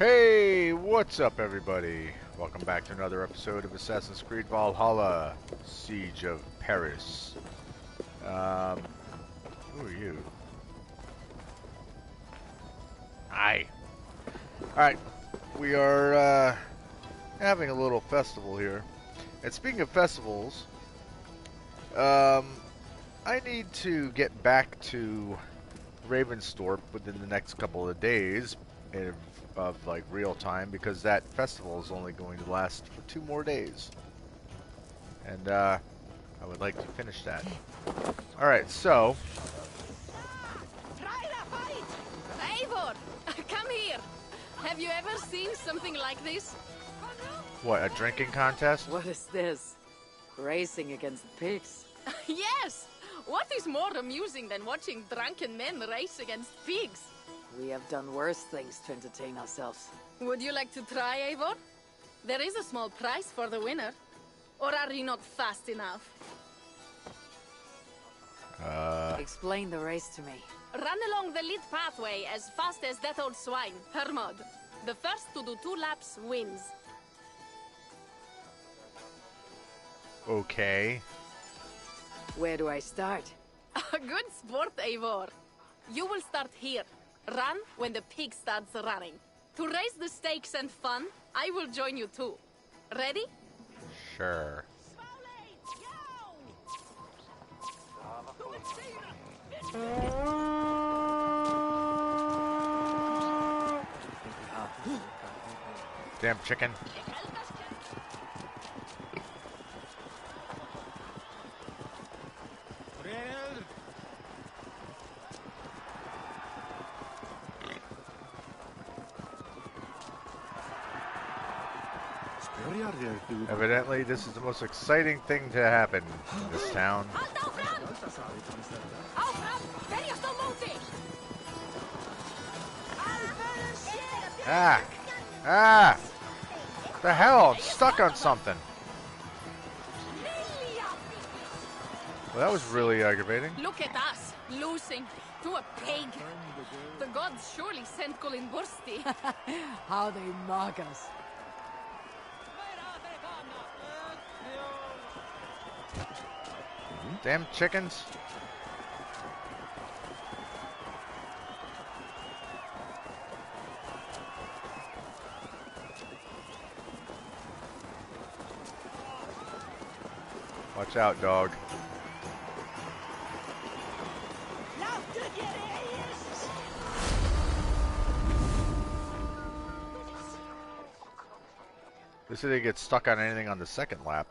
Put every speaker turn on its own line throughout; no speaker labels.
Hey, what's up everybody? Welcome back to another episode of Assassin's Creed Valhalla, Siege of Paris. Who are you? Hi. Alright, we are having a little festival here. And speaking of festivals, I need to get back to Ravensthorpe within the next couple of days of like real time, because that festival is only going to last for 2 more days, and I would like to finish that. All right, so
Try the fight! Eivor, come here. Have you ever seen something like this?
what, a drinking contest?
What is this? Racing against pigs?
Yes! What is more amusing than watching drunken men race against pigs?
We have done worse things to entertain ourselves.
Would you like to try, Eivor? There is a small prize for the winner. Or are you not fast enough?
Explain the race to me.
Run along the lit pathway as fast as that old swine, Hermod. The first to do 2 laps wins.
Okay.
Where do I start?
A good sport, Eivor. You will start here. Run when the pig starts running. To raise the stakes and fun, I will join you too. Ready?
Sure. Damn chicken. Evidently, this is the most exciting thing to happen in this town. Ah! Ah! What the hell? I'm stuck on something. Well, that was really aggravating.
Look at us, losing to a pig. The gods surely sent Bursti.
How they mock us.
Damn chickens. Watch out, dog. This didn't get stuck on anything on the second lap.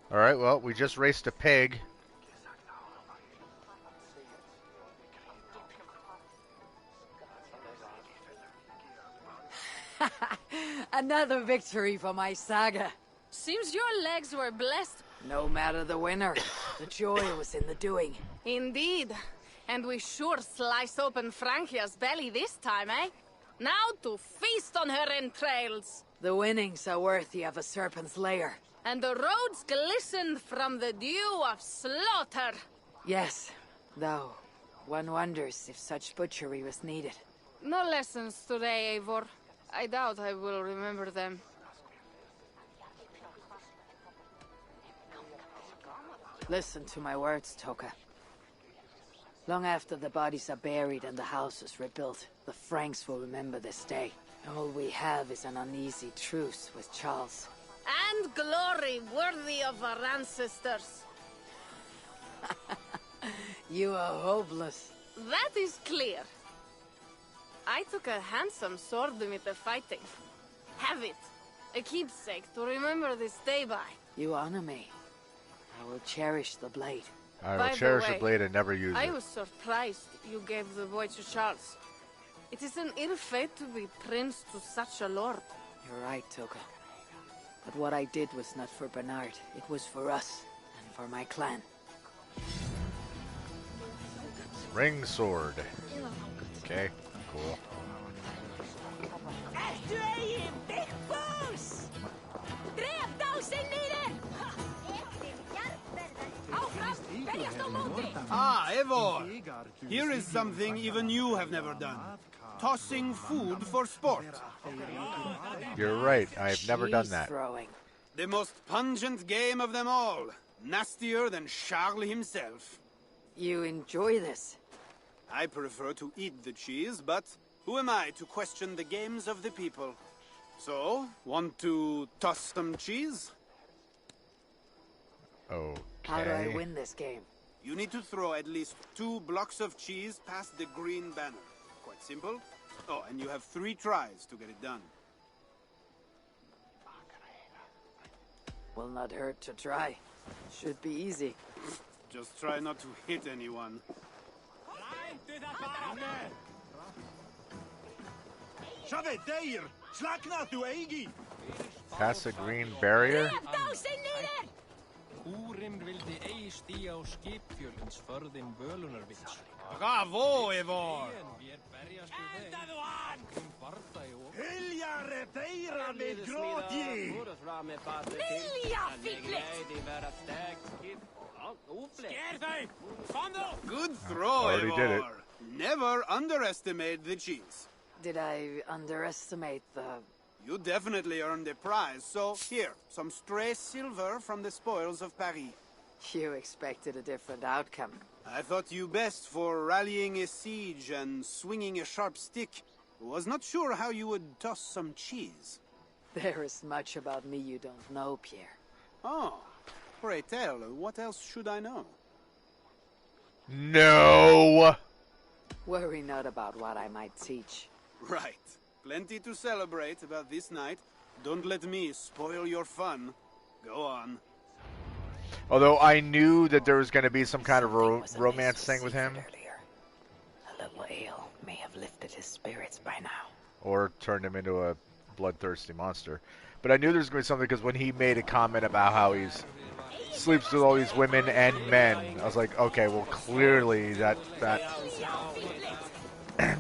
Alright, well, we just raced a pig.
Another victory for my saga.
Seems your legs were blessed.
No matter the winner, the joy was in the doing.
Indeed. And we sure slice open Francia's belly this time, eh? Now to feast on her entrails.
The winnings are worthy of a serpent's lair.
And the roads glistened from the dew of slaughter.
Yes, though one wonders if such butchery was needed.
No lessons today, Eivor. I doubt I will remember them.
Listen to my words, Toka. Long after the bodies are buried and the house is rebuilt, the Franks will remember this day. All we have is an uneasy truce with Charles.
And glory worthy of our ancestors.
You are hopeless.
That is clear. I took a handsome sword with the fighting. Have it. A keepsake to remember this day by.
You honor me. I will cherish the blade.
I
By
will
the
cherish the
way,
blade and never use
I
it.
was surprised you gave the boy to Charles. It is an ill fate to be prince to such a lord.
You're right, Toka. But what I did was not for Bernard. It was for us, and for my clan.
Ring sword. Okay, cool.
Ah, Eivor! Here is something even you have never done. Tossing food for sport.
You're right. I've never done
Cheese
that.
throwing.
The most pungent game of them all. Nastier than Charles himself.
You enjoy this?
I prefer to eat the cheese, but who am I to question the games of the people? So, want to toss some cheese?
Okay.
How do I win this game?
You need to throw at least 2 blocks of cheese past the green banner. Quite simple. Oh, and you have 3 tries to get it done.
Will not hurt to try. Should be easy.
Just try not to hit anyone.
Past the green barrier?
Vildi ei stíga á skipfjölins förðin völunarvits.
Bravo, Eivor!
Vér berjast við þeim. Bardagi og...
Vilja repteira með grótji!
Vilja, fíklis!
Sker þau! Kom þú!
Good throw,
Already
Eivor.
did it.
Never underestimate the cheese.
Did I underestimate the...
You definitely earned a prize, so here, some stray silver from the spoils of Paris.
You expected a different outcome.
I thought you best for rallying a siege and swinging a sharp stick. Was not sure how you would toss some cheese.
There is much about me you don't know, Pierre.
Oh, pray tell, what else should I know?
No!
Worry not about what I might teach.
Right. Plenty to celebrate about this night. Don't let me spoil your fun. Go on.
Although I knew that there was going to be some kind of romance thing with him.
Earlier. A little ale may have lifted his spirits by now.
Or turned him into a bloodthirsty monster. But I knew there was going to be something because when he made a comment about how he's sleeps with all these women and men, I was like, okay, well clearly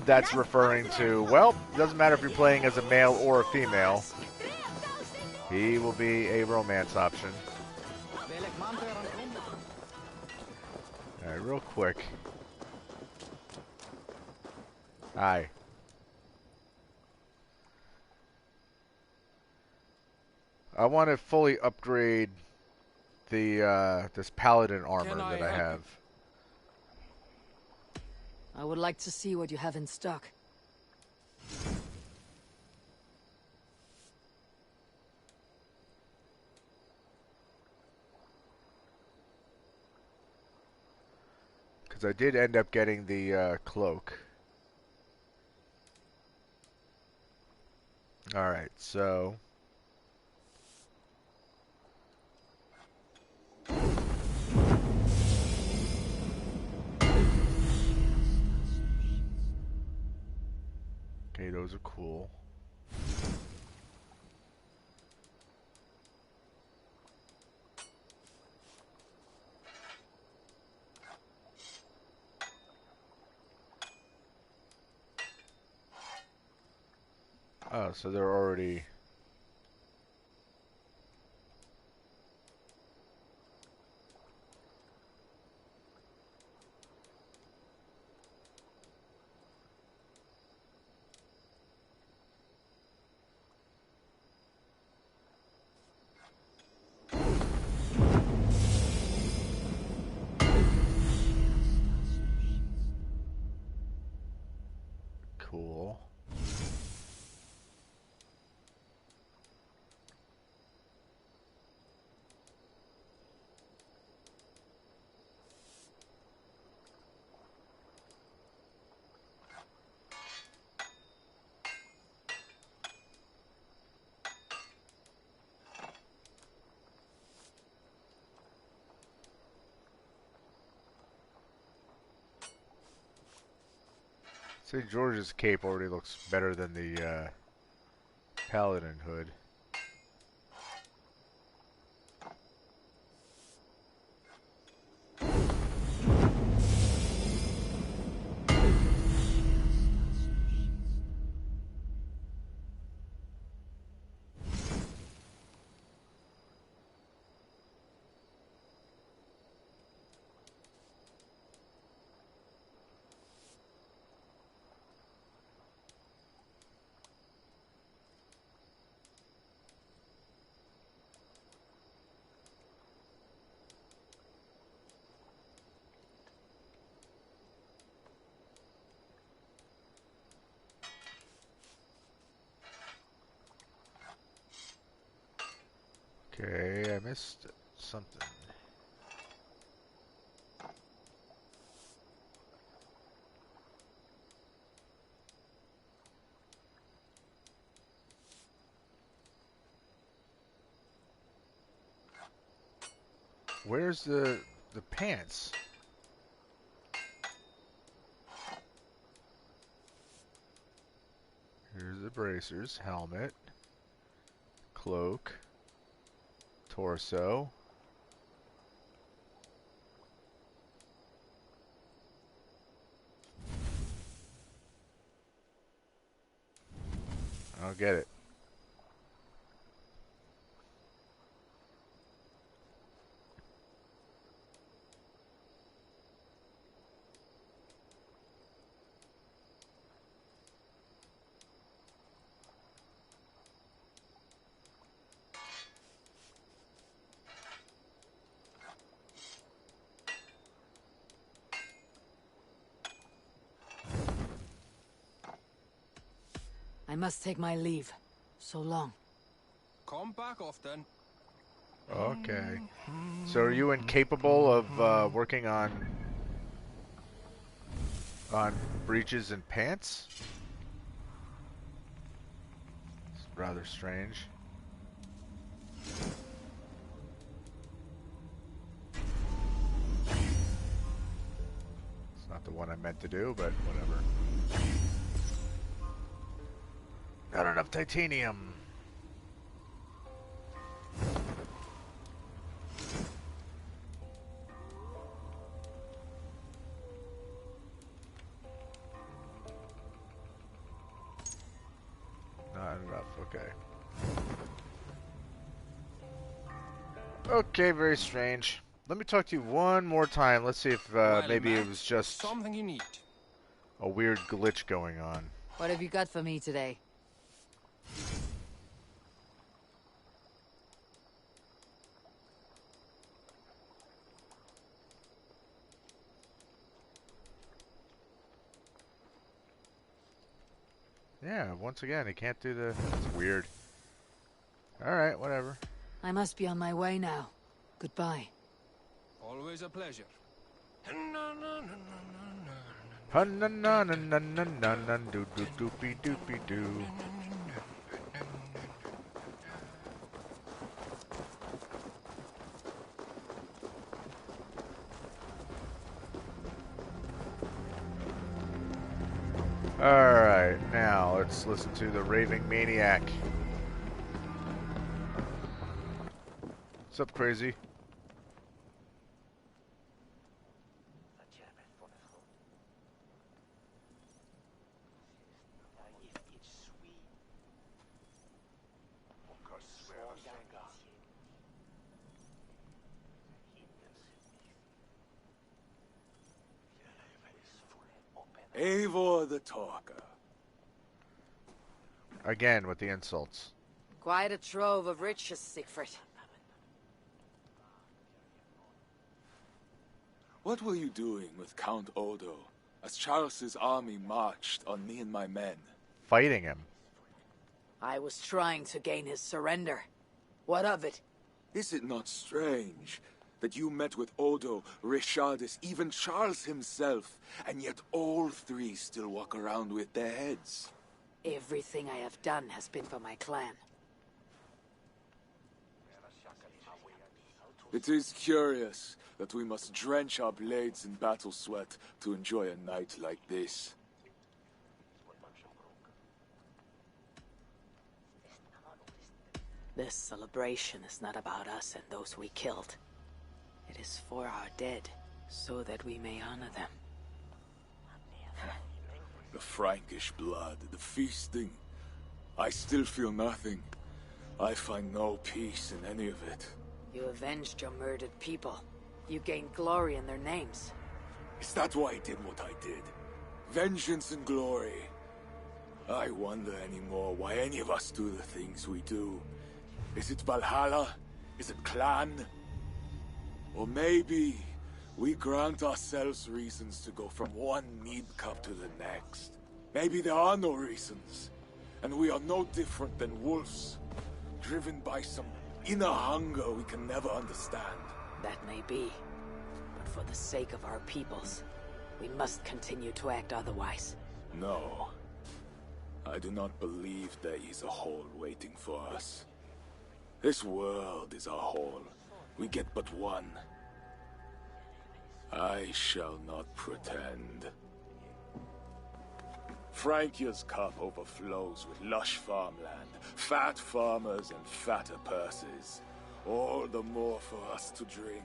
that's referring to, well, it doesn't matter if you're playing as a male or a female. He will be a romance option. Alright, real quick. Hi. I want to fully upgrade the this paladin armor that I have.
I would like to see what you have in stock.
Because I did end up getting the cloak. Alright, so... Okay, those are cool. Oh, so they're already... Cool. See, George's cape already looks better than the paladin hood. Okay, I missed something. Where's the pants? Here's the bracers, helmet, cloak, torso. I don't get it.
I must take my leave. So long.
Come back often.
Okay. So are you incapable of working on breeches and pants? It's rather strange. It's not the one I meant to do, but whatever. Not enough titanium. Not enough, okay. Okay, very strange. Let me talk to you one more time. Let's see if
Well,
maybe it
Matt,
was just
something you need.
a weird glitch going on.
What have you got for me today?
Yeah, once again, he can't do the... That's weird. Alright, whatever.
I must be on my way now. Goodbye.
Always a pleasure.
Doo. Alright, now let's listen to the Raving Maniac. What's up, crazy?
Eivor the Talker.
Again with the insults.
Quite a trove of riches, Siegfried.
What were you doing with Count Odo as Charles's army marched on me and my men?
Fighting him.
I was trying to gain his surrender. What of it?
Is it not strange that you met with Odo, Richardus, even Charles himself, and yet all three still walk around with their heads?
Everything I have done has been for my clan.
It is curious that we must drench our blades in battle sweat to enjoy a night like this.
This celebration is not about us and those we killed. It is for our dead, so that we may honor them.
The Frankish blood, the feasting. I still feel nothing. I find no peace in any of it.
You avenged your murdered people. You gained glory in their names.
Is that why I did what I did? Vengeance and glory. I wonder anymore why any of us do the things we do. Is it Valhalla? Is it clan? Or maybe we grant ourselves reasons to go from one mead cup to the next. Maybe there are no reasons, and we are no different than wolves, driven by some inner hunger we can never understand.
That may be. But for the sake of our peoples, we must continue to act otherwise.
No. I do not believe there is a hole waiting for us. This world is our hole. We get but one. I shall not pretend. Francia's cup overflows with lush farmland, fat farmers and fatter purses. All the more for us to drink.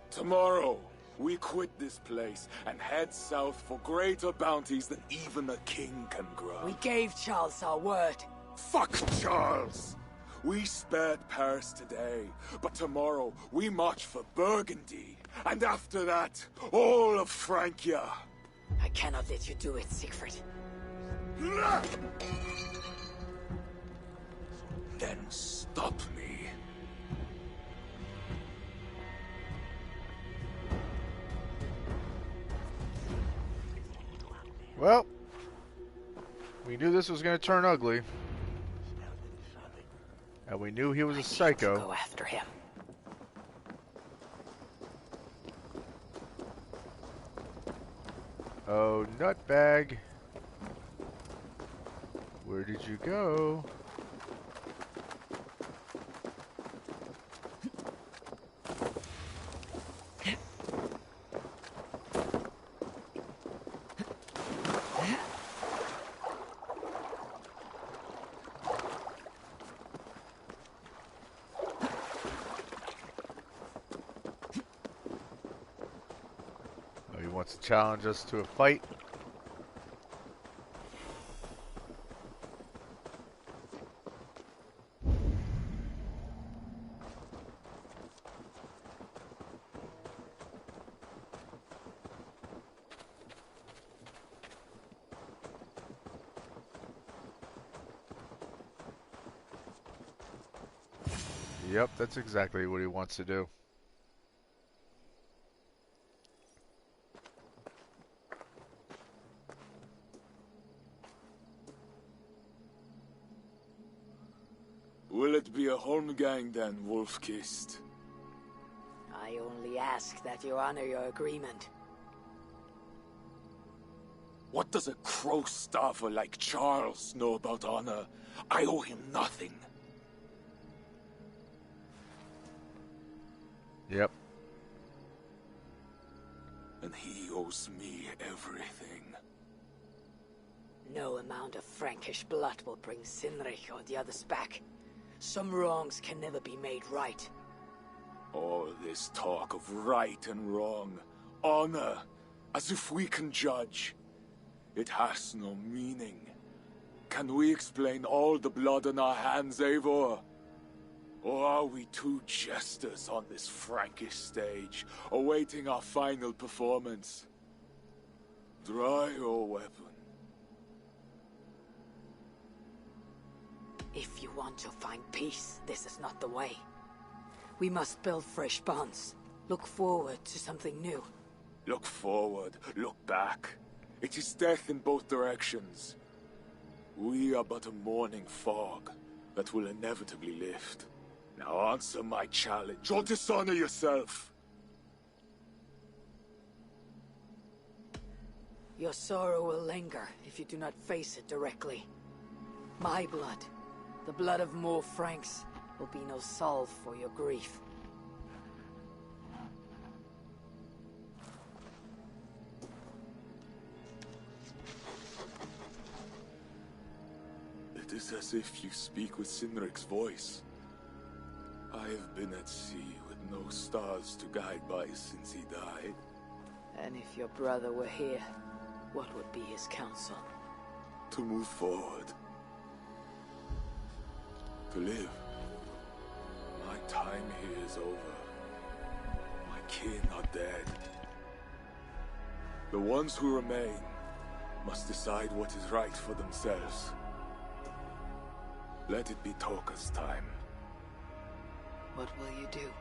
Tomorrow, we quit this place and head south for greater bounties than even a king can grant.
We gave Charles our word.
Fuck Charles! We spared Paris today, but tomorrow we march for Burgundy. And after that, all of Francia.
I cannot let you do it, Siegfried.
Then stop me.
Well, we knew this was going to turn ugly. And we knew he was a psycho.
Go after him.
Oh, nutbag. Where did you go? Oh, he wants to challenge us to a fight. Yep, that's exactly what he wants to do.
Will it be a Holmgang then, Wolf-Kissed?
I only ask that you honor your agreement.
What does a crow-starver like Charles know about honor? I owe him nothing.
Yep.
And he owes me everything.
No amount of Frankish blood will bring Sinrich or the others back. Some wrongs can never be made right.
All this talk of right and wrong, honor, as if we can judge. It has no meaning. Can we explain all the blood on our hands, Eivor? Or are we two jesters on this Frankish stage, awaiting our final performance? Draw your weapon.
If you want to find peace, this is not the way. We must build fresh bonds. Look forward to something new.
Look forward, look back. It is death in both directions. We are but a morning fog that will inevitably lift. Now answer my challenge, or dishonor yourself.
Your sorrow will linger if you do not face it directly. My blood, the blood of more Franks, will be no salve for your grief.
It is as if you speak with Sinric's voice. I have been at sea with no stars to guide by since he died.
And if your brother were here, what would be his counsel?
To move forward. To live. My time here is over. My kin are dead. The ones who remain must decide what is right for themselves. Let it be Toka's time.
What will you do?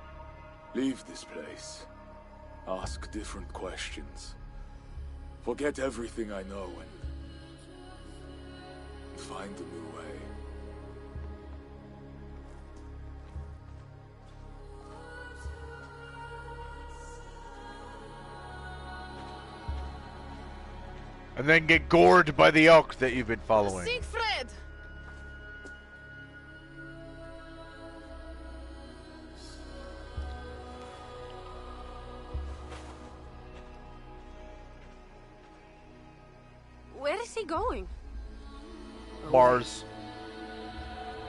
Leave this place. Ask different questions. Forget everything I know and find a new way.
And then get gored by the elk that you've been following.
Siegfried! Where is he going?
Mars.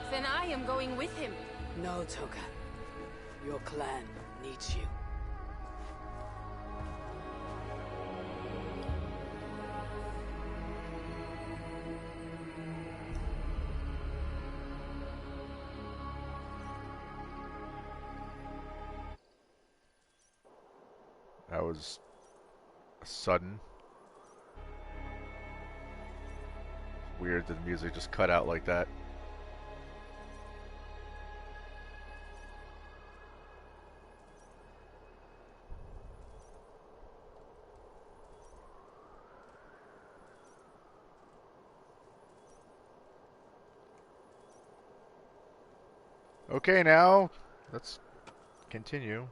Then I am going with him.
No, Toka. Your clan needs you.
That was sudden. Weird that the music just cut out like that. Okay, now let's continue.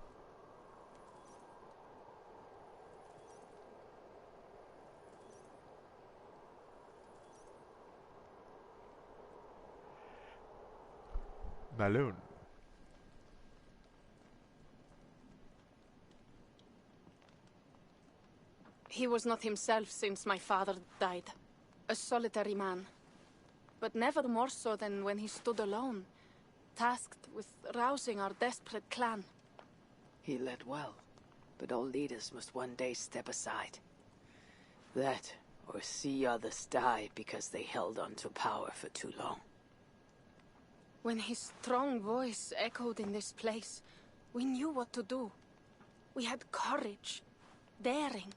Maloon.
He was not himself since my father died. A solitary man. But never more so than when he stood alone, tasked with rousing our desperate clan.
He led well, but all leaders must one day step aside. That, or see others die because they held on to power for too long.
When his strong voice echoed in this place, we knew what to do. We had courage, daring.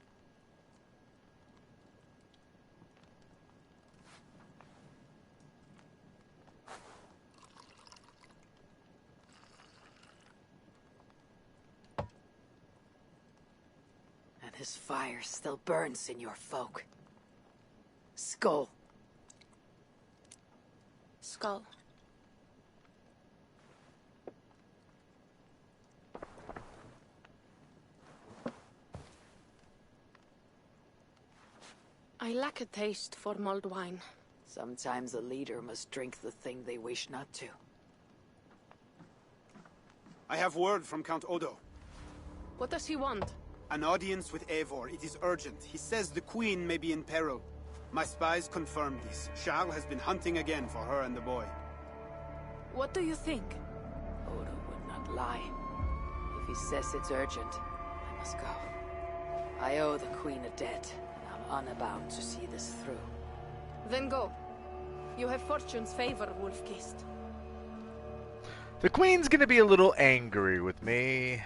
And his fire still burns in your folk. Skull.
Skull. I lack a taste for mulled wine.
Sometimes a leader must drink the thing they wish not to.
I have word from Count Odo.
What does he want?
An audience with Eivor. It is urgent. He says the Queen may be in peril. My spies confirm this. Charles has been hunting again for her and the boy.
What do you think?
Odo would not lie. If he says it's urgent, I must go. I owe the Queen a debt, and I'm unbound to see this through.
Then go. You have fortune's favor, Wolf-Kissed.
The Queen's gonna be a little angry with me.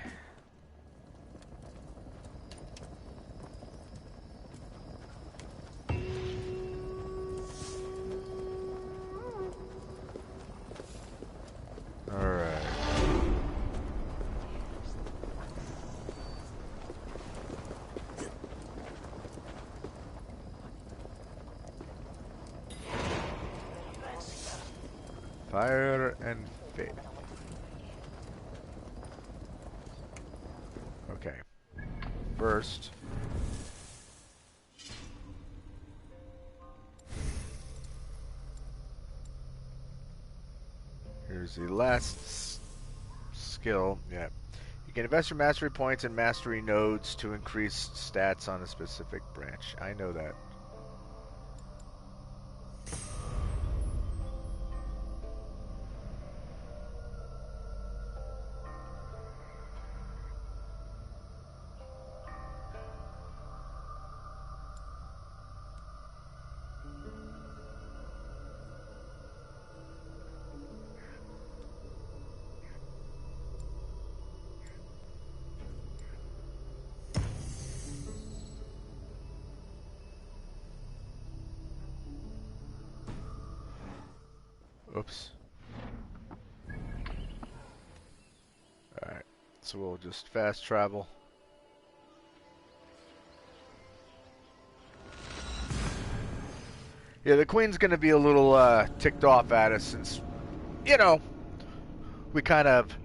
Alright. Fire and faith. Okay. First. Here's the last skill. Yeah. You can invest your mastery points in mastery nodes to increase stats on a specific branch. I know that. Oops. Alright, so we'll just fast travel. Yeah, the Queen's gonna be a little ticked off at us since, you know, we kind of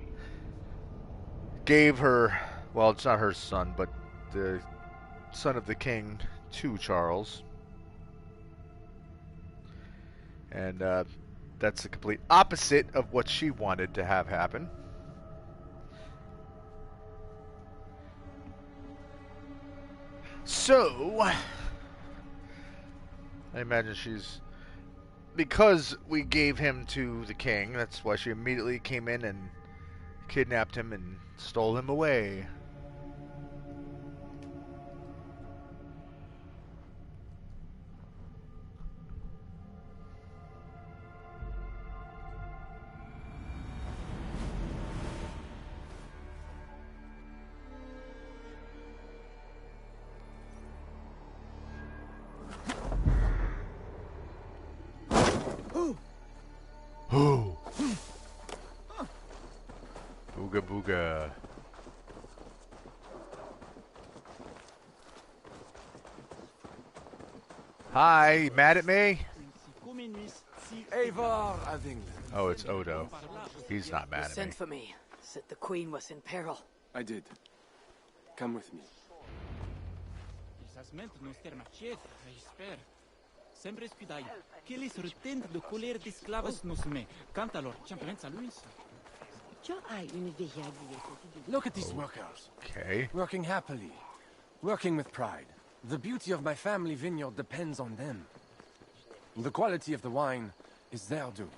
gave her, well, it's not her son, but the son of the king to Charles. And that's the complete opposite of what she wanted to have happen. So, I imagine she's... Because we gave him to the king, that's why she immediately came in and kidnapped him and stole him away. Ooh. Booga booga. Hi, you mad at me?
Eivor of England.
Oh, it's Odo. He's not mad
You
at me.
sent for me. Said the queen was in peril.
I did. Come with me.
Sempre spidai. Chelis retent de colère d'esclaves nos me. Quant à leur championnat Louis.
Look at these workers.
Okay.
Working happily. Working with pride. The beauty of my family vineyard depends on them. The quality of the wine is their due.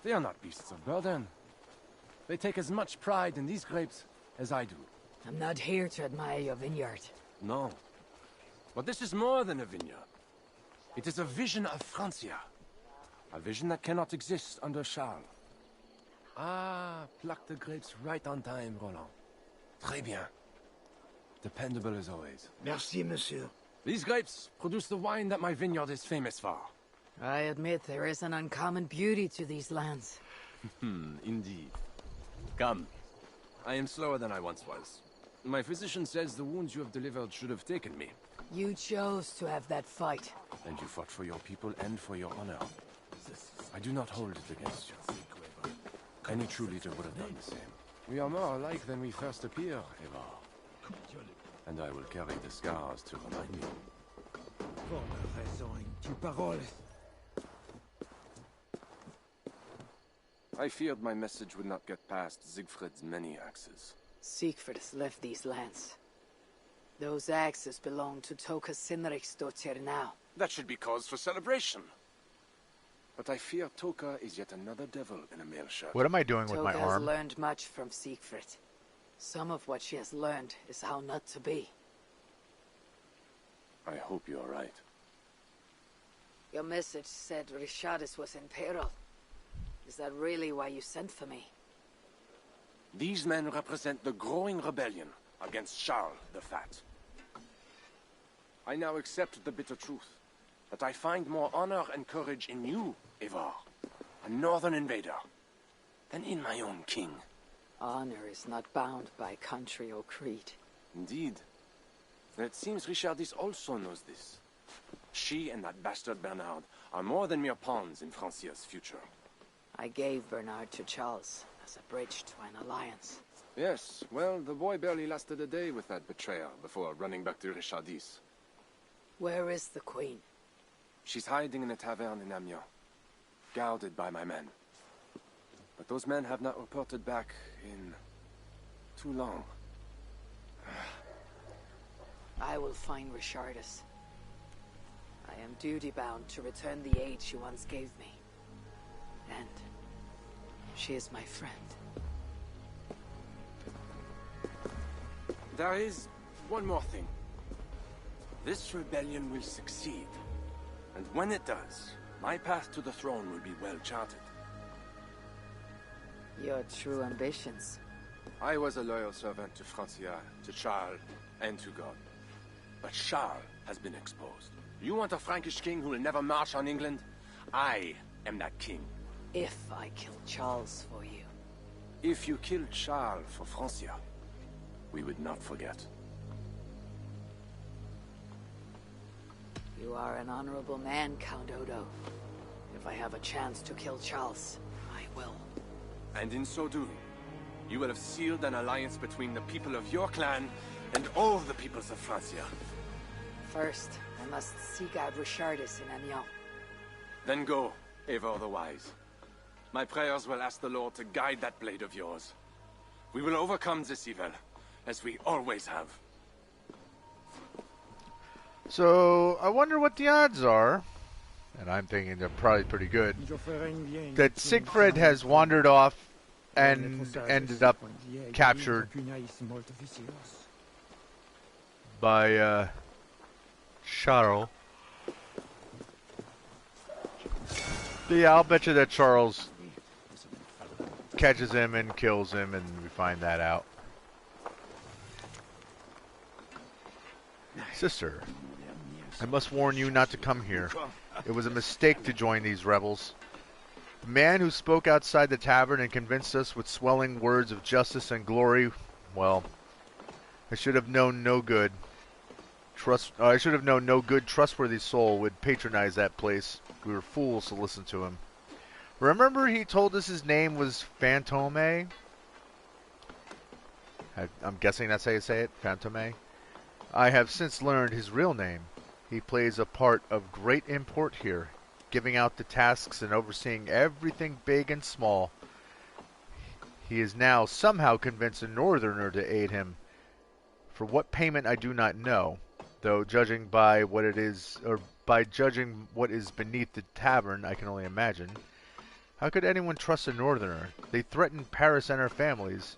They are not beasts of burden. They take as much pride in these grapes as I do.
I'm not here to admire your vineyard.
No. But this is more than a vineyard. It is a vision of Francia. A vision that cannot exist under Charles. Ah, pluck the grapes right on time, Roland. Très bien. Dependable as always.
Merci, monsieur.
These grapes produce the wine that my vineyard is famous for.
I admit there is an uncommon beauty to these lands.
Indeed. Come. I am slower than I once was. My physician says the wounds you have delivered should have taken me.
You chose to have that fight.
And you fought for your people and for your honor. I do not hold it against you. Any true leader would have done the same. We are more alike than we first appear, Eivor. And I will carry the scars to remind me. I feared my message would not get past Siegfried's many axes.
Siegfried has left these lands. Those axes belong to Toka Sinriksdottir now.
That should be cause for celebration. But I fear Toka is yet another devil in a mail shirt.
What am I doing with my
Toka has
arm?
learned much from Siegfried. Some of what she has learned is how not to be.
I hope you are right.
Your message said Richardis was in peril. Is that really why you sent for me?
These men represent the growing rebellion against Charles the Fat. I now accept the bitter truth, that I find more honor and courage in you, Eivor, a northern invader, than in my own king.
Honor is not bound by country or creed.
Indeed. And it seems Richardis also knows this. She and that bastard Bernard are more than mere pawns in Francia's future.
I gave Bernard to Charles as a bridge to an alliance.
Yes, well, the boy barely lasted a day with that betrayer before running back to Richardis.
Where is the queen?
She's hiding in a tavern in Amiens, guarded by my men. But those men have not reported back in too long.
I will find Richardis. I am duty-bound to return the aid she once gave me. And she is my friend.
There is one more thing. This rebellion will succeed. And when it does, my path to the throne will be well charted.
Your true ambitions.
I was a loyal servant to Francia, to Charles, and to God. But Charles has been exposed. You want a Frankish king who will never march on England? I am that king.
If I kill Charles for you.
If you killed Charles for Francia, we would not forget.
You are an honorable man, Count Odo. If I have a chance to kill Charles, I will.
And in so doing, you will have sealed an alliance between the people of your clan and all the peoples of Francia.
First, I must seek out Richardis in Amiens.
Then go,
Ever otherwise. My prayers will ask the Lord to guide that blade of yours. We will overcome this evil, as we always have.
So, I wonder what the odds are, and I'm thinking they're probably pretty good, that Siegfried has wandered off and ended up captured by Charles. Yeah, I'll bet you that Charles catches him and kills him, and we find that out. Sister, I must warn you not to come here. It was a mistake to join these rebels. The man who spoke outside the tavern and convinced us with swelling words of justice and glory, well, I should have known no good, trustworthy soul would patronize that place. We were fools to listen to him. Remember he told us his name was Fantome? I'm guessing that's how you say it, Fantome. I have since learned his real name. He plays a part of great import here, giving out the tasks and overseeing everything big and small. He is now somehow convinced a northerner to aid him. For what payment I do not know, though judging by what it is, or by judging what is beneath the tavern, I can only imagine. How could anyone trust a northerner? They threaten Paris and her families.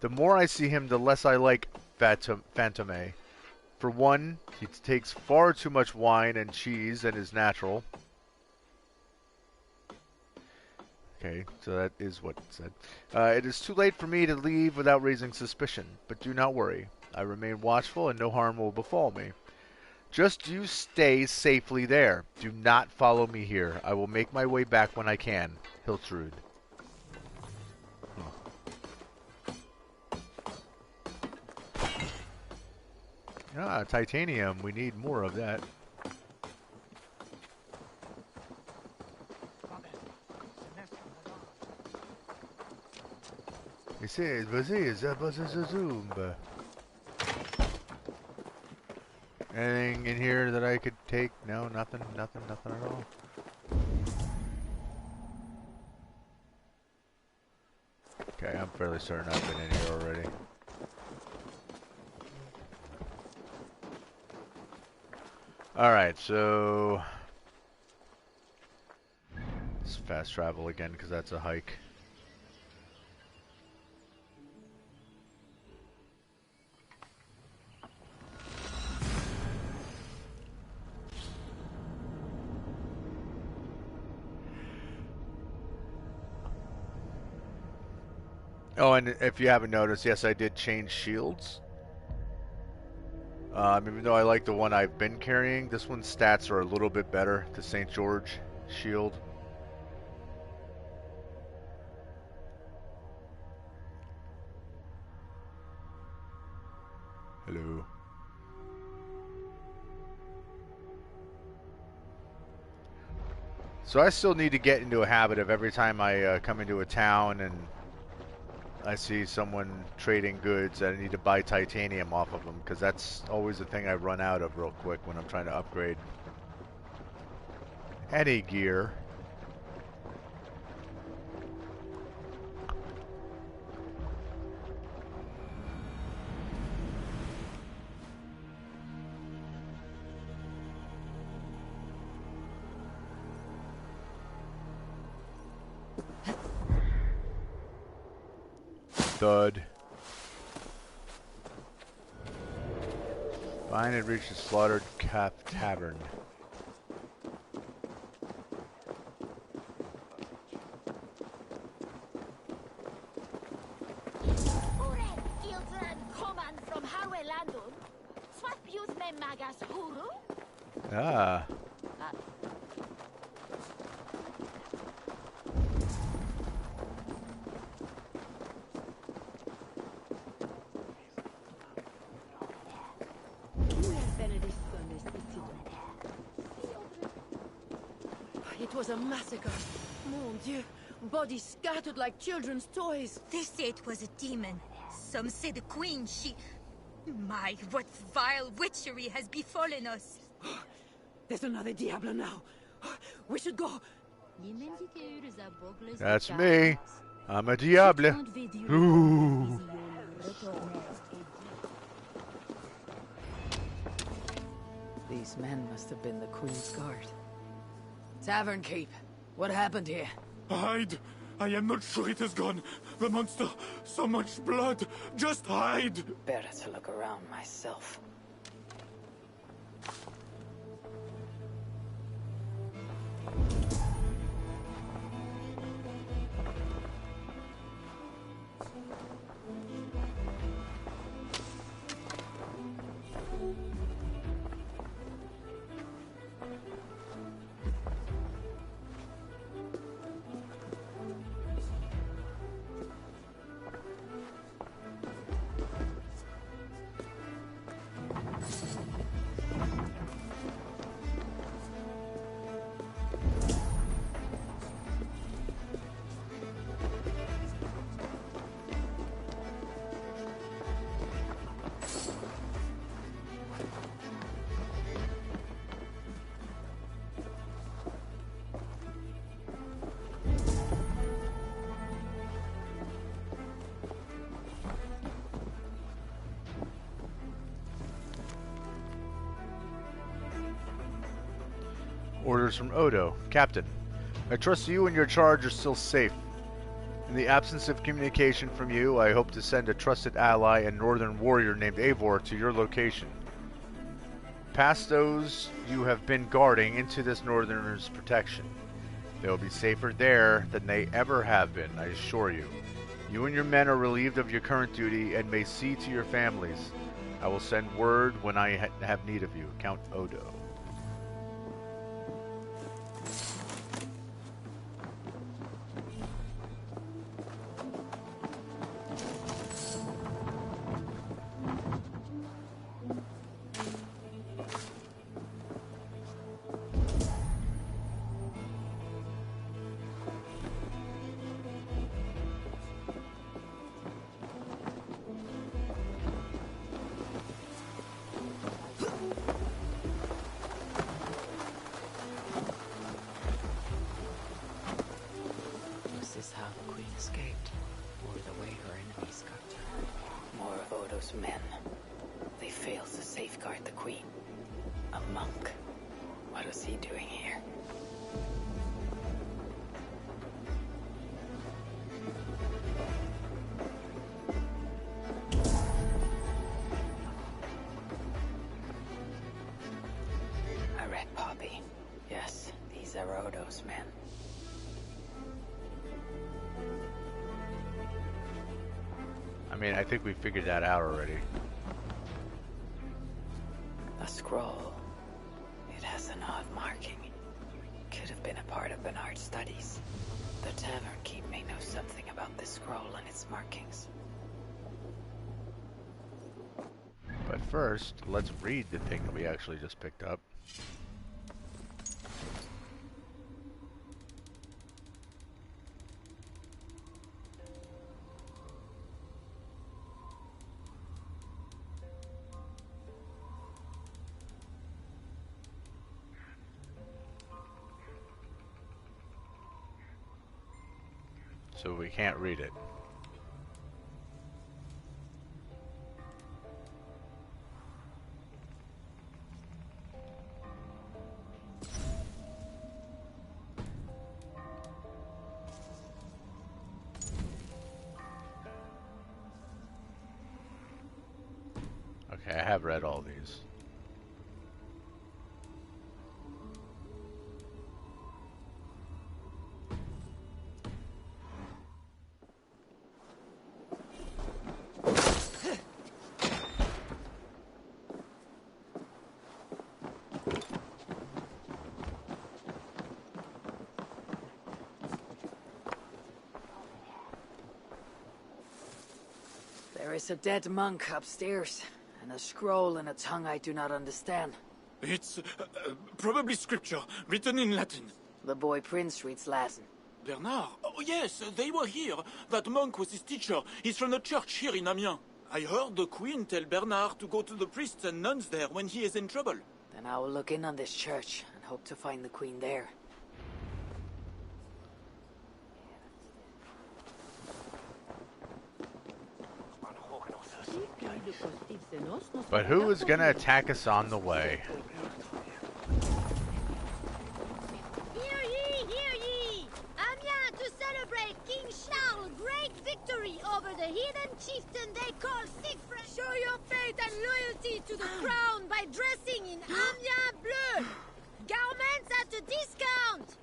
The more I see him, the less I like Fantome. For one, he takes far too much wine and cheese and is natural. Okay, so that is what it said. It is too late for me to leave without raising suspicion, but do not worry. I remain watchful and no harm will befall me. Just you stay safely there. Do not follow me here. I will make my way back when I can. Hiltrud. Ah, titanium. We need more of that. It says, anything in here that I could take? No, nothing at all. Okay, I'm fairly certain I've been in here already. Alright, so let's fast travel again because that's a hike. Oh, and if you haven't noticed, yes, I did change shields. Even though I like the one I've been carrying, this one's stats are a little bit better, the St. George shield. Hello. So I still need to get into a habit of every time I come into a town and I see someone trading goods, I need to buy titanium off of them, because that's always the thing I run out of real quick when I'm trying to upgrade any gear. Thud. Find and reach the slaughtered calf tavern. Ah.
It was a massacre. Mon Dieu. Bodies scattered like children's toys.
They say it was a demon. Some say the queen, she... My, what vile witchery has befallen us.
There's another Diablo now. We should go.
That's me. I'm a diable. Ooh.
These men must have been the Queen's Guard. Tavern Keep. What happened here?
Hide! I am not sure it has gone. The monster, so much blood. Just hide!
Better to look around myself.
Orders from Odo. Captain, I trust you and your charge are still safe. In the absence of communication from you, I hope to send a trusted ally and northern warrior named Eivor to your location. Pass those you have been guarding into this northerner's protection. They will be safer there than they ever have been, I assure you. You and your men are relieved of your current duty and may see to your families. I will send word when I have need of you. Count Odo.
Men. They failed to safeguard the Queen. A monk. What was he doing here? A red poppy. Yes, these are Odo's men.
I mean, I think we figured that out already.
A scroll. It has an odd marking. Could have been a part of Bernard's studies. The Tavern Keep may know something about this scroll and its markings.
But first, let's read the thing that we actually just picked up. So we can't read it. Okay, I have read all these.
There is a dead monk upstairs, and a scroll in a tongue I do not understand.
It's probably scripture, written in Latin.
The boy Prince reads Latin.
Bernard? Oh yes, they were here. That monk was his teacher. He's from the church here in Amiens. I heard the Queen tell Bernard to go to the priests and nuns there when he is in trouble.
Then I will look in on this church and hope to find the Queen there.
But who is gonna attack us on the way?
Hear ye, hear ye! Amiens to celebrate King Charles' great victory over the heathen chieftain they call Siegfried. Show your faith and loyalty to the crown by dressing in Amiens bleu. Garments at a discount.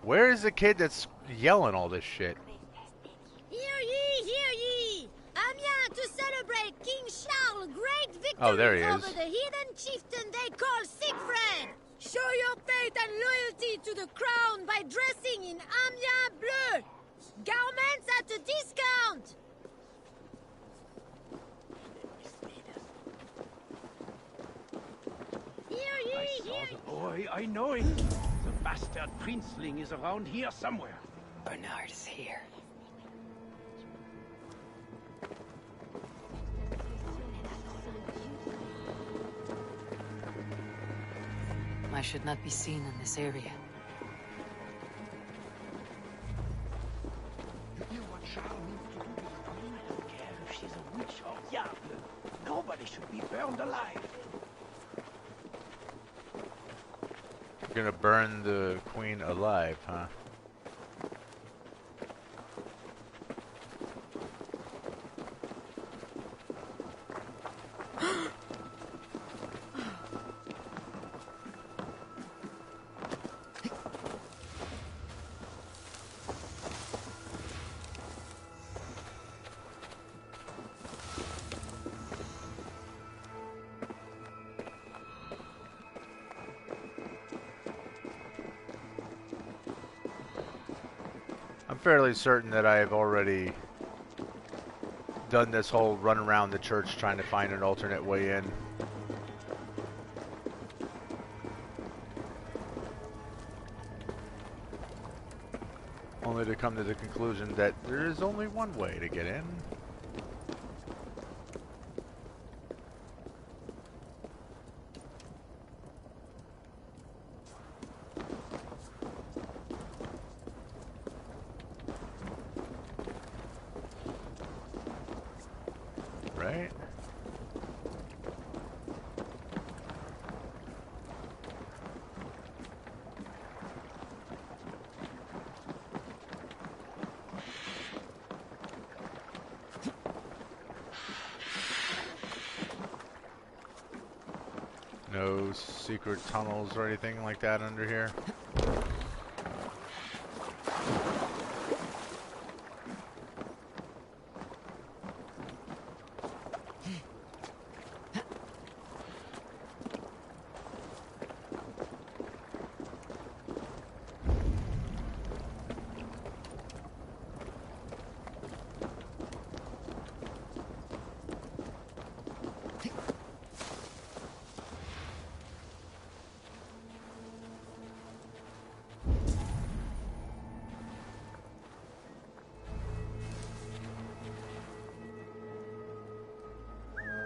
Where is the kid that's yelling all this shit?
Hear ye, hear ye! Amiens to celebrate King Charles' great victory
Oh, there he is.
over the heathen chieftain they call Siegfried. Show your faith and loyalty to the crown by dressing in Amiens bleu. Garments at a discount. Hear ye,
I saw
hear
the boy. I know it. The bastard princeling is around here somewhere.
Bernard is here. I should not be seen in this area.
You what Charles means to do with the queen? I don't care if she's a witch or diable. Nobody should be burned alive.
You're gonna burn the queen alive, huh? I'm fairly certain that I have already done this whole run around the church trying to find an alternate way in. Only to come to the conclusion that there is only one way to get in. Right? No secret tunnels or anything like that under here.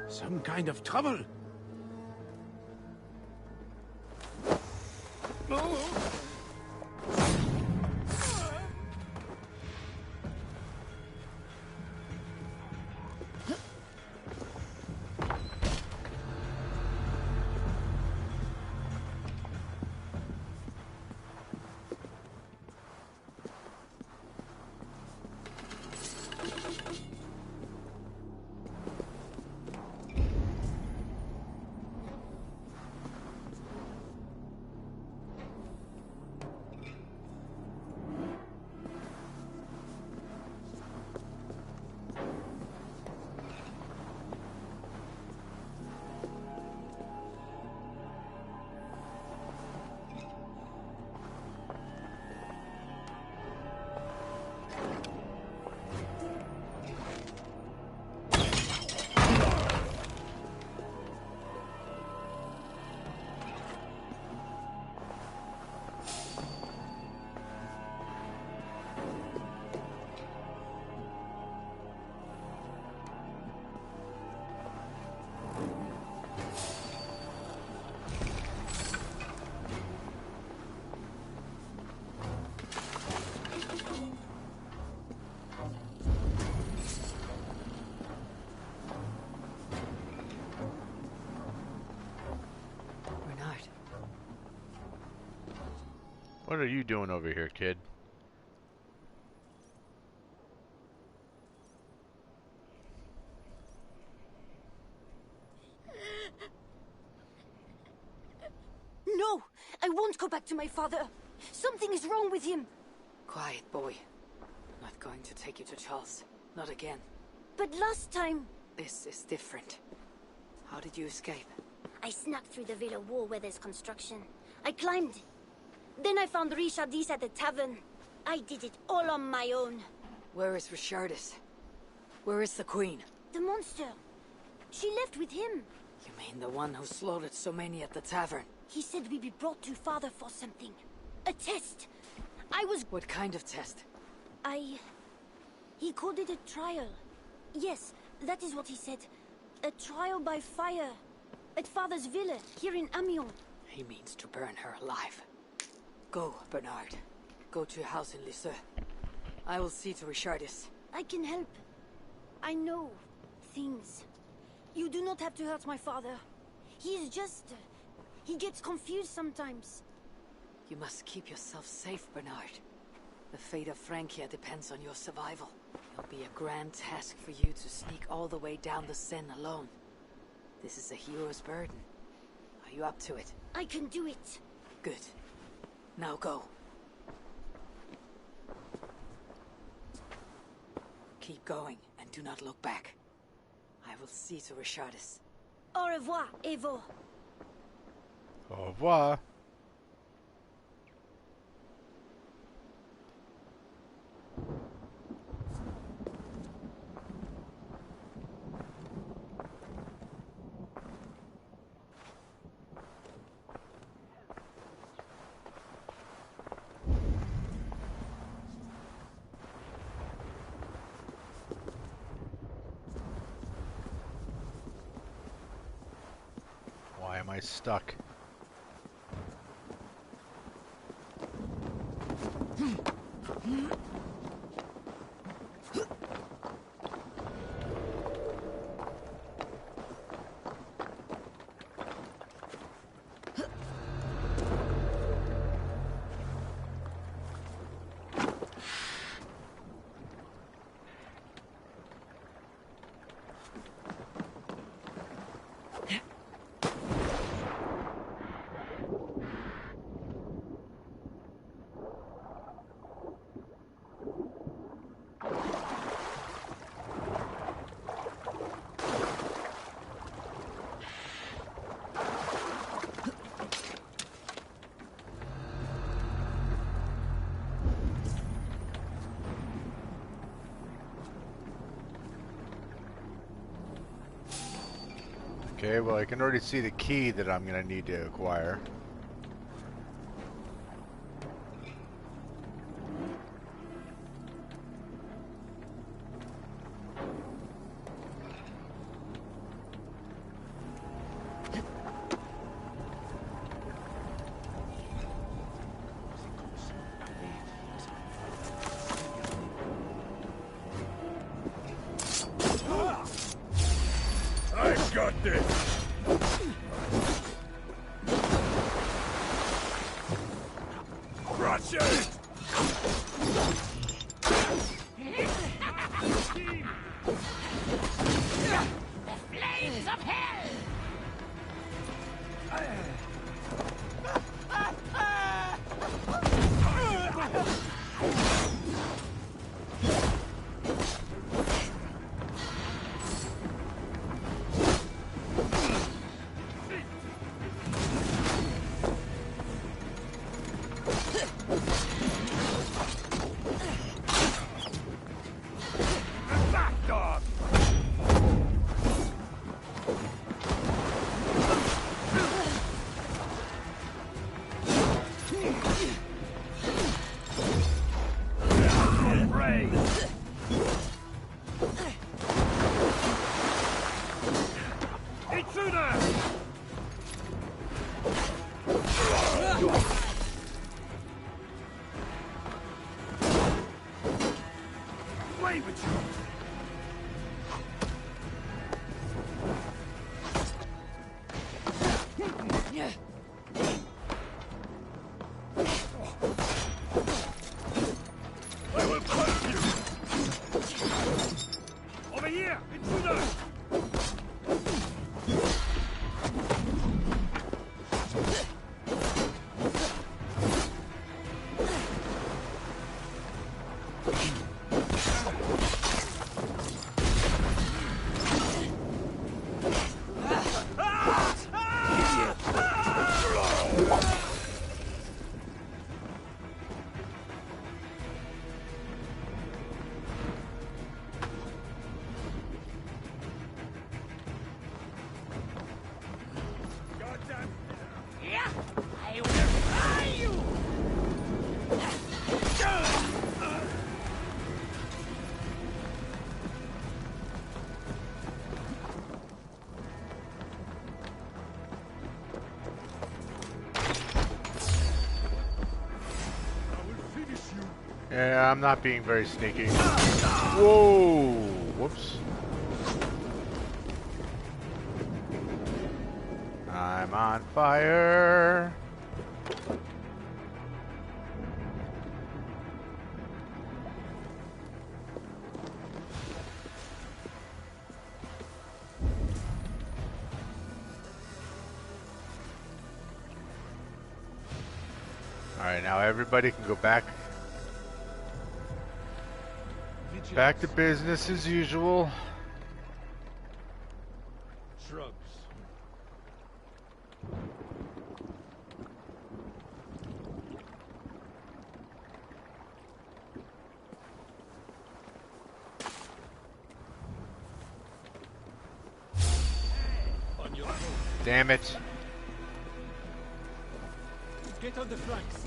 Some kind of trouble.
What are you doing over here, kid?
No! I won't go back to my father! Something is wrong with him!
Quiet, boy. I'm not going to take you to Charles. Not again.
But last time...
This is different. How did you escape?
I snuck through the villa wall where there's construction. I climbed. Then I found Richardis at the tavern. I did it all on my own.
Where is Richardis? Where is the Queen?
The monster. She left with him.
You mean the one who slaughtered so many at the tavern?
He said we'd be brought to father for something. A test. I was...
What kind of test?
He called it a trial. Yes, that is what he said. A trial by fire. At father's villa, here in Amiens.
He means to burn her alive. Go, Bernard. Go to your house in Lisieux. I will see to Richardis.
I can help. I know things.
You do not have to hurt my father. He is just... he gets confused sometimes.
You must keep yourself safe, Bernard. The fate of Francia depends on your survival. It'll be a grand task for you to sneak all the way down the Seine alone. This is a hero's burden. Are you up to it?
I can do it.
Good. Now go. Keep going, and do not look back. I will see to Richardis.
Au revoir, Evo.
Au revoir. Why am I stuck? Okay, well I can already see the key that I'm gonna need to acquire.
I've got this! Crush it!
The flames of hell!
Yeah, I'm not being very sneaky. Whoa! Whoops. I'm on fire. Alright, now everybody can go back to business as usual.
Shrubs. On your toes.
Damn it.
Get on the flanks.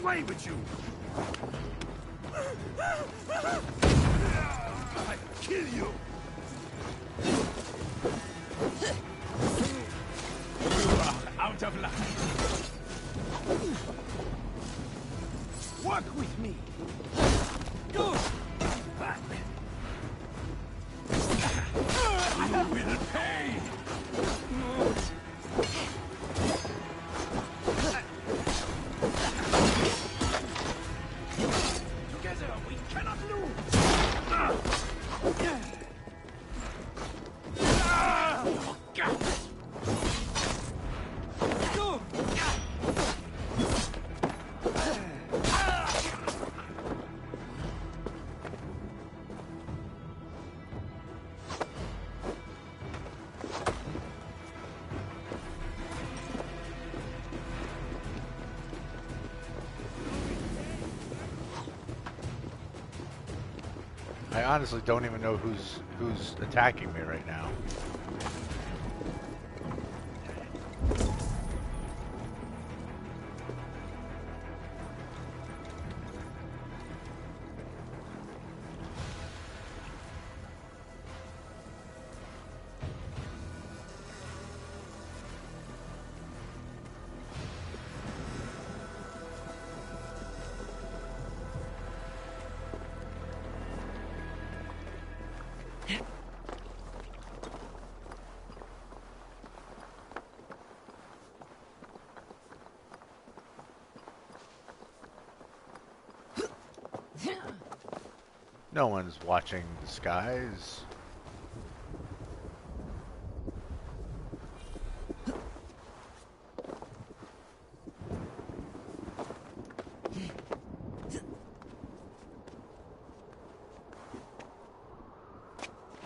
Away with you! I'll kill you! You are out of luck. Work with me. Good. Back. You will pay. Together we cannot lose. Go.
I honestly don't even know who's attacking me right now. No one's watching the skies.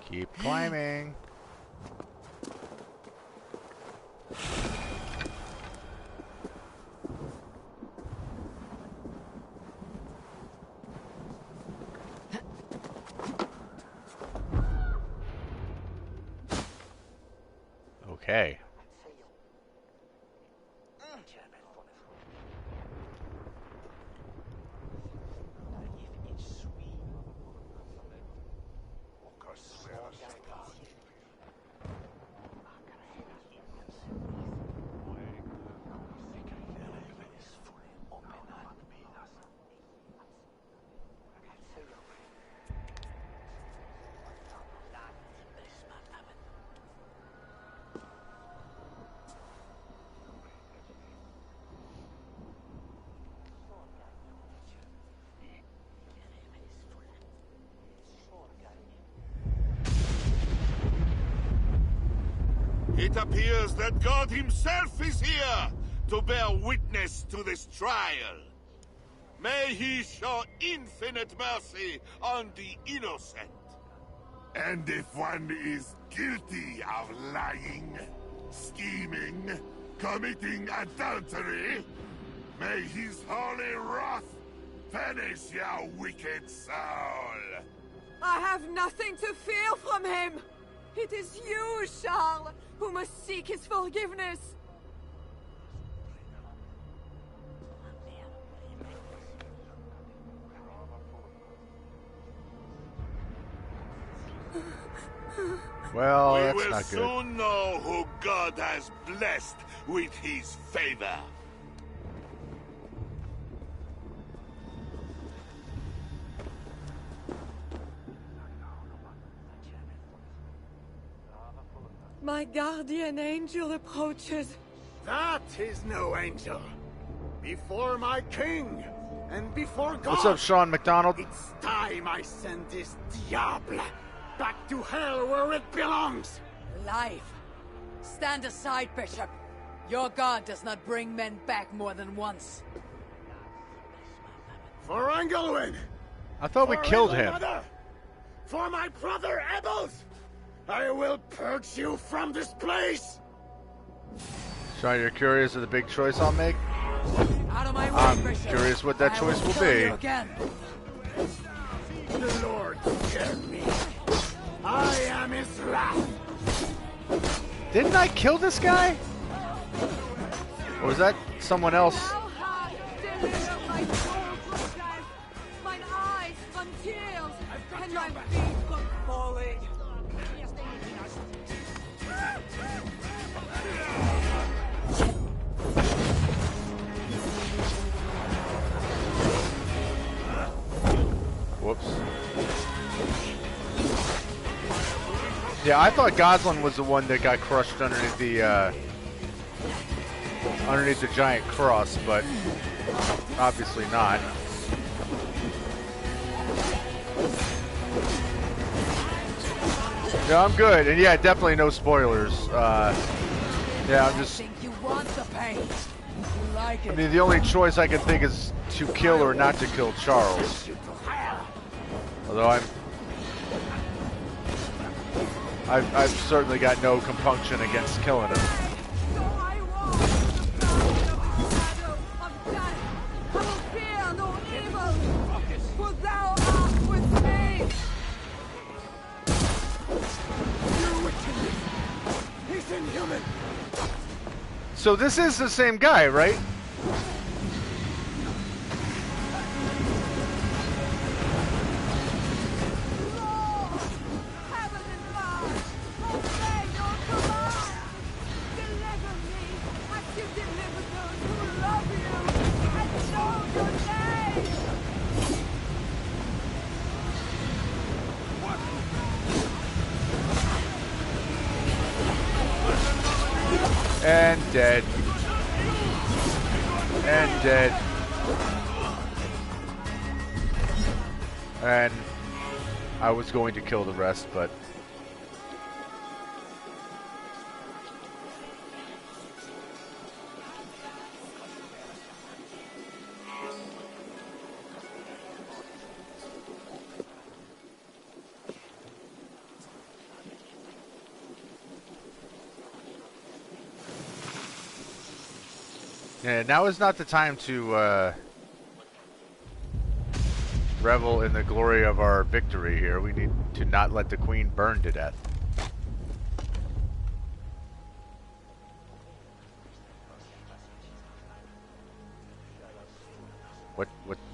Keep climbing. Okay.
It appears that God himself is here to bear witness to this trial. May he show infinite mercy on the innocent.
And if one is guilty of lying, scheming,
committing adultery? May his holy wrath punish your wicked soul!
I have nothing to fear from him! It is you, Charles, who must seek his forgiveness!
Well, that's
we will
not good.
soon know who God has blessed with his favor.
My guardian angel approaches.
That is no angel. Before my king, and before God.
What's up, Sean McDonald?
It's time I send this diable back to hell where it belongs.
Life. Stand aside, Bishop. Your God does not bring men back more than once.
For Engelwin!
I thought we killed him.
Mother, for my brother Ebels! I will purge you from this place!
Sean, you're curious of the big choice I'll make?
Out of my way,
I'm
Bishop.
curious what that choice will
kill you
be.
again.
The Lord hear me. I am his wrath.
Didn't I kill this guy? Or was that someone else?
My soul from death, mine eyes from tears, and my feet from falling.
Whoops. Yeah, I thought Goslin was the one that got crushed underneath the giant cross, but obviously not. Yeah, I'm good, and yeah, definitely no spoilers. Yeah, I'm just.
Think you want the pain? You like it?
I mean, the only choice I can think is to kill or not to kill Charles. Although I've certainly got no compunction against killing him.
He's inhuman.
So this is the same guy, right? And dead. And dead. And I was going to kill the rest, but yeah, now is not the time to revel in the glory of our victory here. We need to not let the queen burn to death.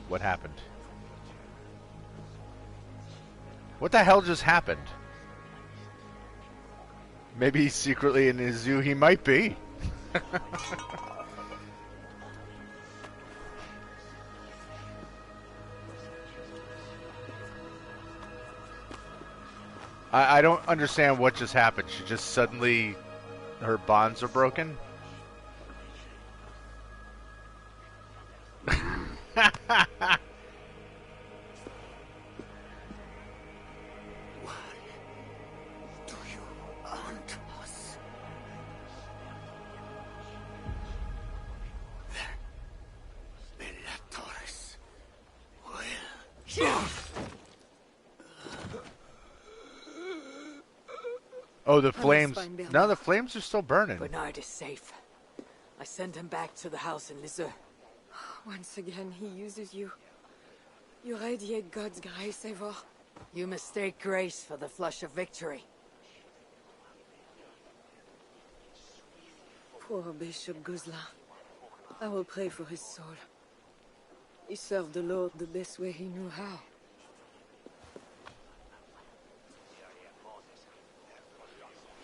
What happened? What the hell just happened? Maybe secretly in his zoo he might be. I don't understand what just happened. She just suddenly, her bonds are broken. Oh, the flames. No, the flames are still burning.
Bernard is safe. I sent him back to the house in Lisieux.
Once again, he uses you. You radiate God's grace, Eivor.
You mistake grace for the flush of victory.
Poor Bishop Guzla. I will pray for his soul. He served the Lord the best way he knew how.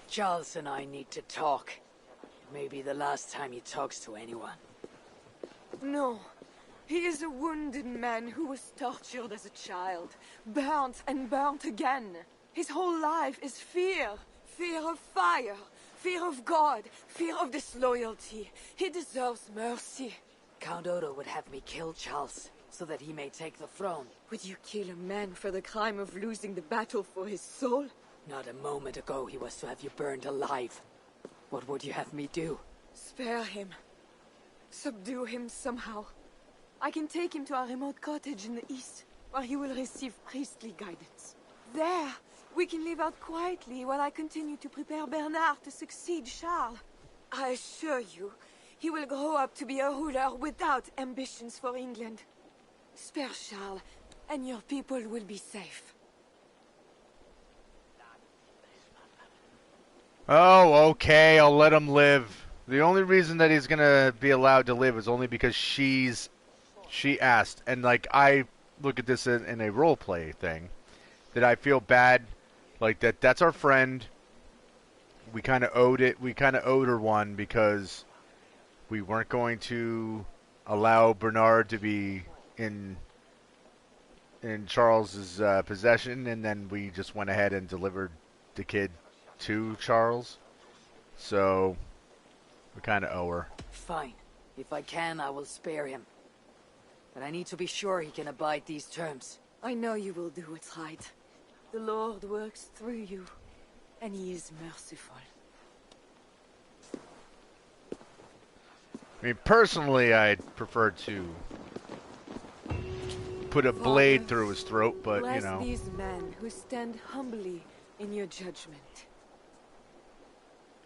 Charles and I need to talk. It may be the last time he talks to anyone.
No. He is a wounded man who was tortured as a child. Burnt and burnt again. His whole life is fear. Fear of fire. Fear of God. Fear of disloyalty. He deserves mercy.
Count Odo would have me kill Charles, so that he may take the throne.
Would you kill a man for the crime of losing the battle for his soul?
Not a moment ago he was to have you burned alive. What would you have me do?
Spare him. Subdue him somehow. I can take him to a remote cottage in the east, where he will receive priestly guidance. There, we can live out quietly while I continue to prepare Bernard to succeed Charles. I assure you, he will grow up to be a ruler without ambitions for England. Spare Charles, and your people will be safe.
Oh, okay, I'll let him live. The only reason that he's gonna be allowed to live is only because she asked. And, like, I look at this in a roleplay thing. That I feel bad, like, that's our friend. We kind of owed her one because we weren't going to allow Bernard to be in Charles's possession, and then we just went ahead and delivered the kid to Charles. So we kind of owe her.
Fine. If I can, I will spare him. But I need to be sure he can abide these terms.
I know you will do what's right. The Lord works through you, and he is merciful.
I mean, personally, I'd prefer to put a blade through his throat, but, you know.
Bless these men who stand humbly in your judgment.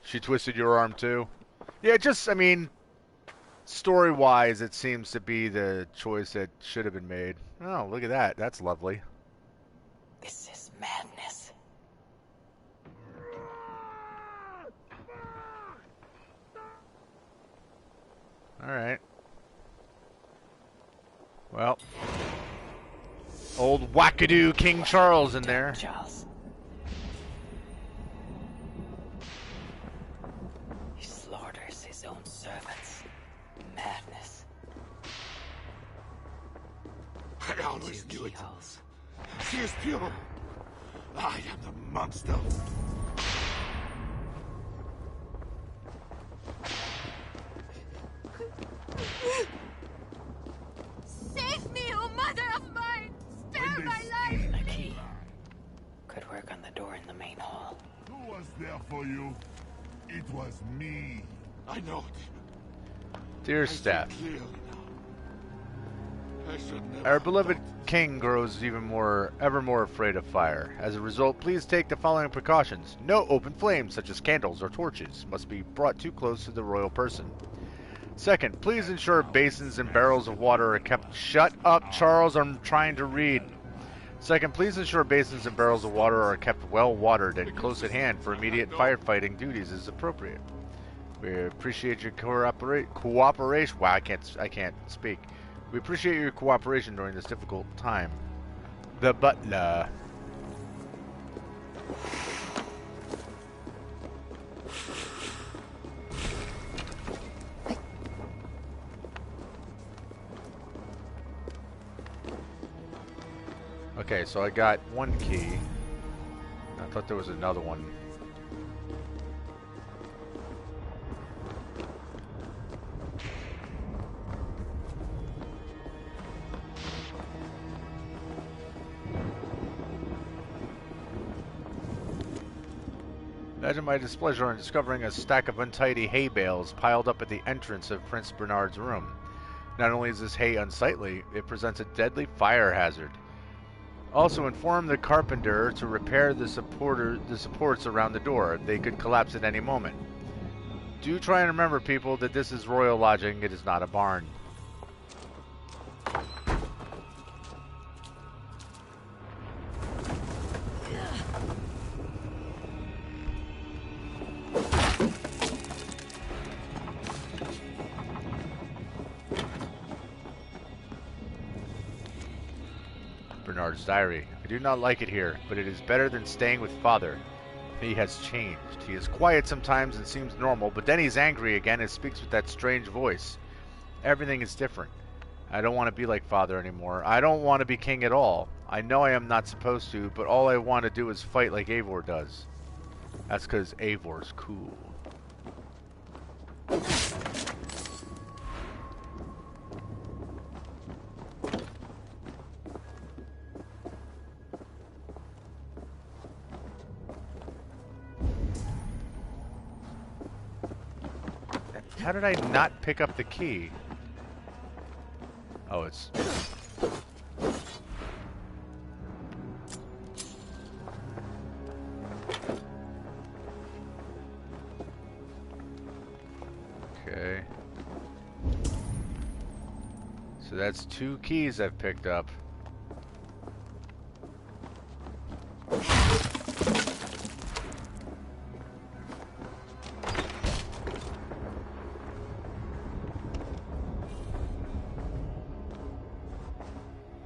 She twisted your arm, too? Yeah, just, I mean, story-wise, it seems to be the choice that should have been made. Oh, look at that. That's lovely.
This is madness.
Alright. Well. Old wackadoo King Charles in there.
Charles. He slaughters his own servants. Madness.
I always knew it. She is pure. I am the monster.
Save me, oh mother of mine! Spare my life!
A key. Could work on the door in the main hall.
Who was there for you? It was me. I know it.
Dear Steph,
Clearly now. I should never
our
have
beloved
thought.
king grows ever more afraid of fire. As a result, please take the following precautions. No open flames, such as candles or torches, must be brought too close to the royal person. Second, please ensure basins and barrels of water are kept... Shut up, Charles, I'm trying to read. Second, please ensure basins and barrels of water are kept well watered and close at hand for immediate firefighting duties as appropriate. We appreciate your cooperation. Wow, I can't speak. We appreciate your cooperation during this difficult time. The butler. Okay, so I got one key. I thought there was another one. Imagine my displeasure on discovering a stack of untidy hay bales piled up at the entrance of Prince Bernard's room. Not only is this hay unsightly, it presents a deadly fire hazard. Also, inform the carpenter to repair the supports around the door. They could collapse at any moment. Do try and remember, people, that this is royal lodging. It is not a barn. Bernard's diary. I do not like it here, but it is better than staying with father. He has changed. He is quiet sometimes and seems normal, but then he's angry again and speaks with that strange voice. Everything is different. I don't want to be like father anymore. I don't want to be king at all. I know I am not supposed to, but all I want to do is fight like Eivor does. That's because Eivor's cool. How did I not pick up the key? Oh, it's... Okay. So that's 2 keys I've picked up.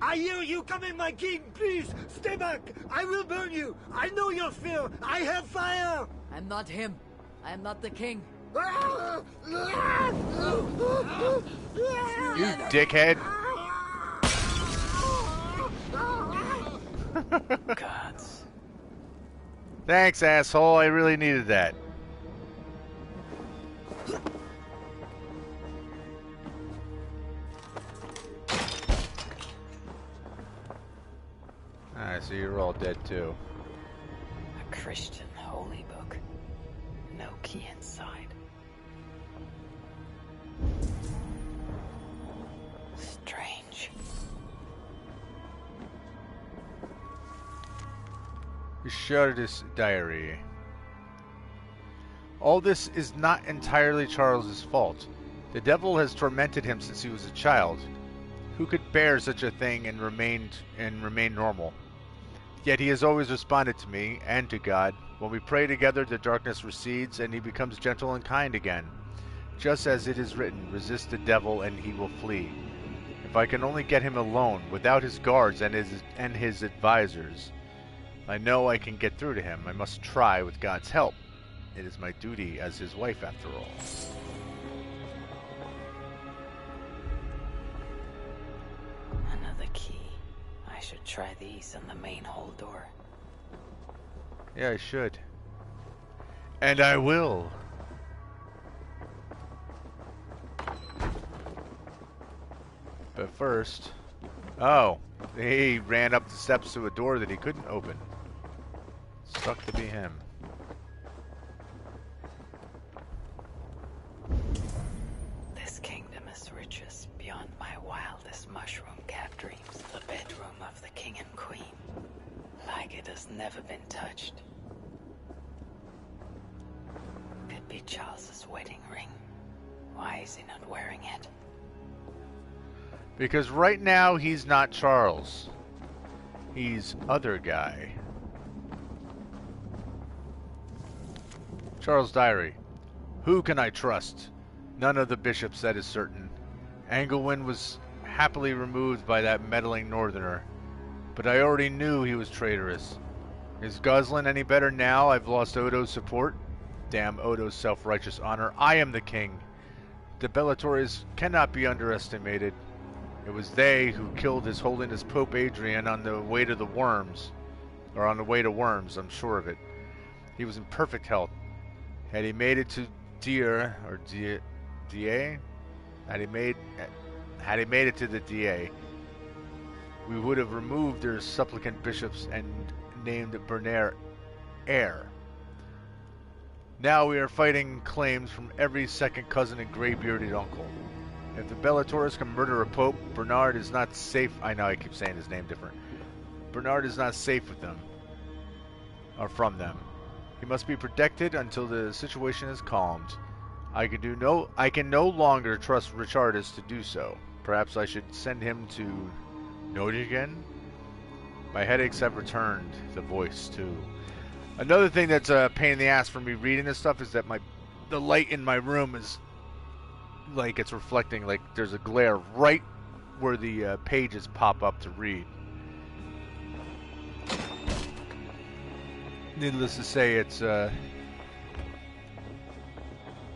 I hear you coming, my king! Please, stay back! I will burn you! I know your fear! I have fire!
I'm not him. I am not the king.
You dickhead!
Gods.
Thanks, asshole. I really needed that. Alright, so you're all dead too.
A Christian holy book. No key inside. Strange.
Richard's diary. All this is not entirely Charles's fault. The devil has tormented him since he was a child. Who could bear such a thing and remain normal? Yet he has always responded to me and to God. When we pray together, the darkness recedes and he becomes gentle and kind again. Just as it is written, resist the devil and he will flee. If I can only get him alone, without his guards and his advisors, I know I can get through to him. I must try with God's help. It is my duty as his wife, after all.
Another key. I should try these on the main hall door.
Yeah, I should. And I will. But first... Oh, he ran up the steps to a door that he couldn't open. Sucked to be him.
This kingdom is riches beyond my wildest mushroom-capped dreams. The bedroom of the king and queen. Like it has never been touched. Could be Charles's wedding ring. Why is he not wearing it?
Because right now he's not Charles. He's other guy. Charles' diary. Who can I trust? None of the bishops, that is certain. Angelwyn was happily removed by that meddling northerner. But I already knew he was traitorous. Is Goslin any better now I've lost Odo's support? Damn Odo's self-righteous honor. I am the king. The Bellatores cannot be underestimated. It was they who killed His Holiness Pope Adrian on the way to the Worms. Or on the way to Worms, I'm sure of it. He was in perfect health. Had he made it to Deir, or DA? Had he made it to the DA, we would have removed their supplicant bishops and named Bernaire heir. Now we are fighting claims from every second cousin and gray-bearded uncle. If the Bellatores can murder a pope, Bernard is not safe. I know I keep saying his name different. Bernard is not safe with them. Or from them. He must be protected until the situation is calmed. I can no longer trust Richardus to do so. Perhaps I should send him to note again? My headaches have returned. The voice too. Another thing that's a pain in the ass for me reading this stuff is that the light in my room is like it's reflecting, like there's a glare right where the pages pop up to read. Needless to say, it's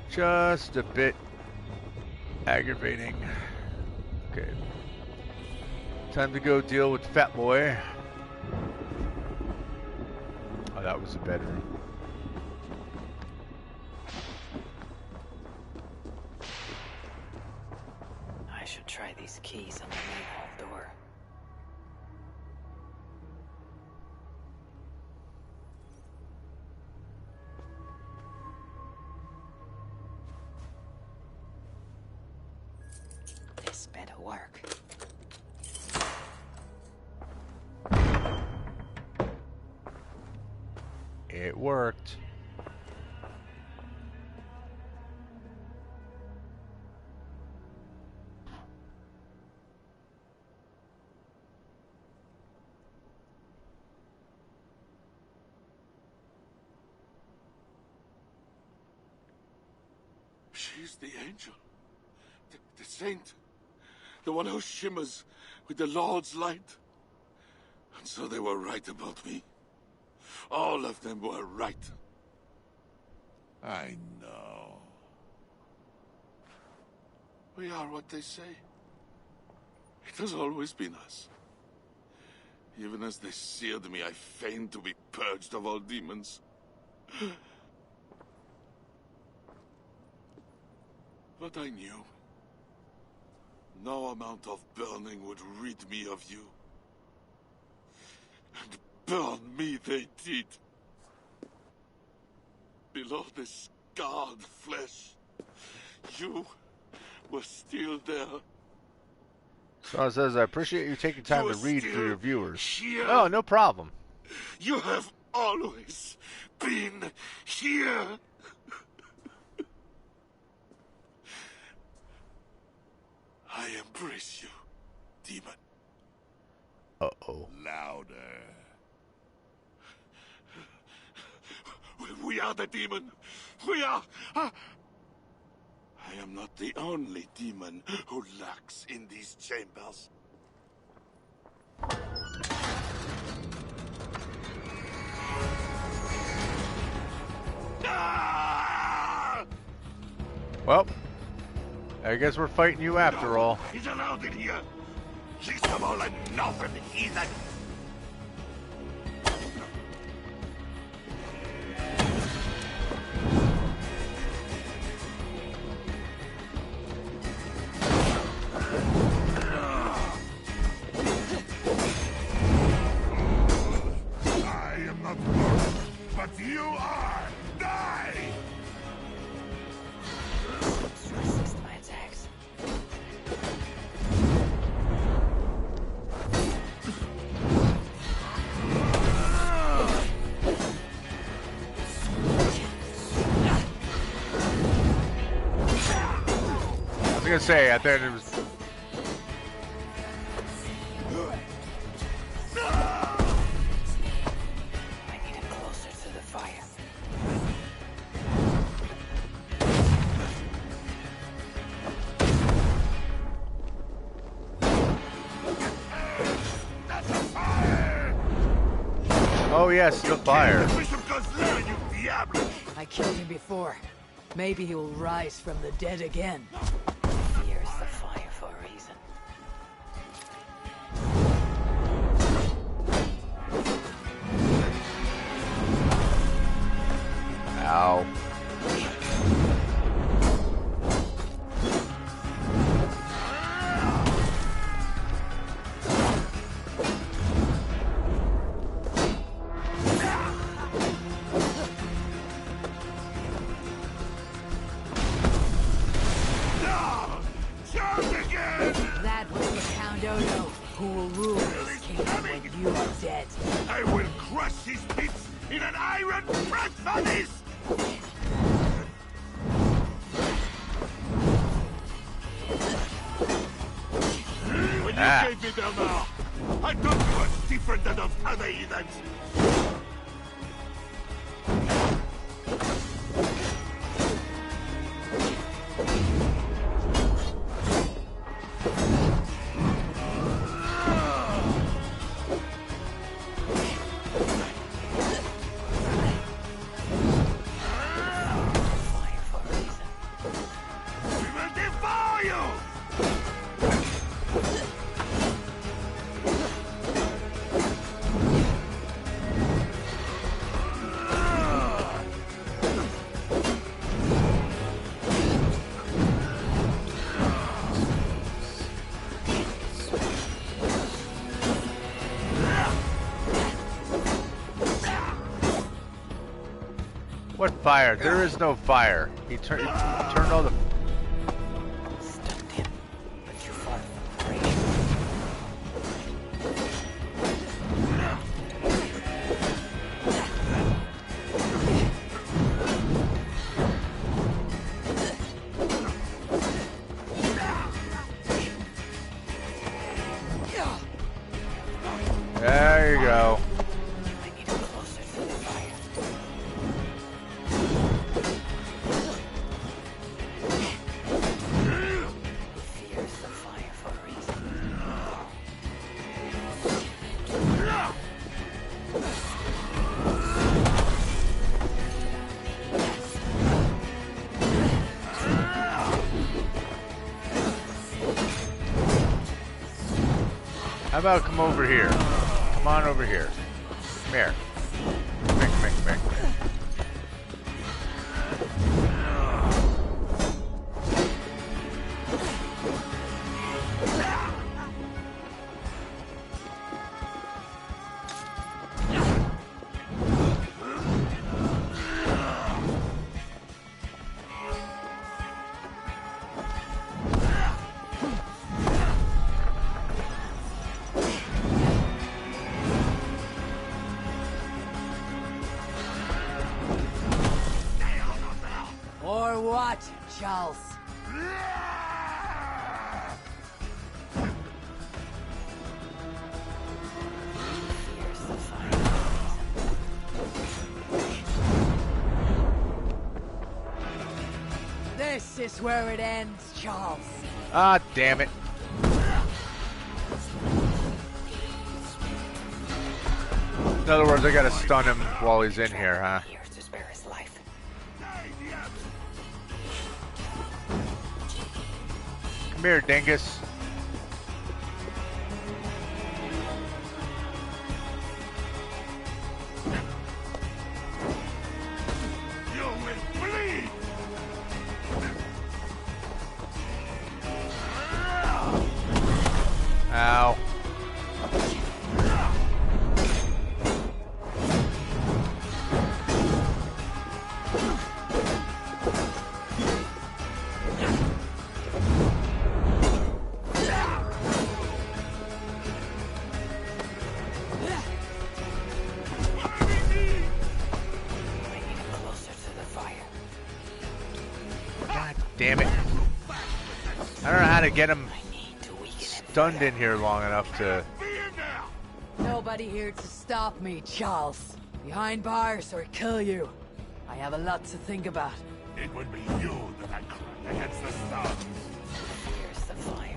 just a bit aggravating. Okay. Time to go deal with Fat Boy. Oh, that was a bedroom.
I should try these keys on the main hall door. This better work.
It worked.
She's the angel. The saint. The one who shimmers with the Lord's light. And so they were right about me. All of them were right. I know. We are what they say. It has always been us. Even as they seared me, I feigned to be purged of all demons. But I knew. No amount of burning would rid me of you. And burn me they did. Below the scarred flesh, you were still there.
So it says, I appreciate you taking time
You
to
are
read for
still
your viewers.
here.
Oh, no problem.
You have always been here. I embrace you, demon.
Uh-oh.
Louder. We are the demon. We are... I am not the only demon who lurks in these chambers.
Well, I guess we're fighting you after all.
He's allowed in here. Least of all a nothing heathen. I am not born, but you are. Die!
Resist my attacks.
I was gonna say, I thought it was...
I need him closer to the fire.
Oh yes, the fire.
I killed him before. Maybe he will rise from the dead again. Here's the fire for a reason.
Ow.
That was the Count Odo, who will rule this kingdom when you are dead.
I will crush his bits in an iron press furnace! save me, Bernard. I thought you were different than those other heathens.
What fire? There is no fire. He turned all the...
Stunned him, but you fought
There you go. How about come over here? Come on over here. Come here. Come here, come here, come here.
Or what, Charles? This is where it ends, Charles.
Ah, damn it. In other words, I gotta stun him while he's in here, huh? Come here, dingus.
You will bleed!
Ow. Damn it. I don't know how to get him stunned in here long enough to...
Nobody here to stop me, Charles. Behind bars or kill you. I have a lot to think about.
It would be you that I crack against the stars.
Here's the fire.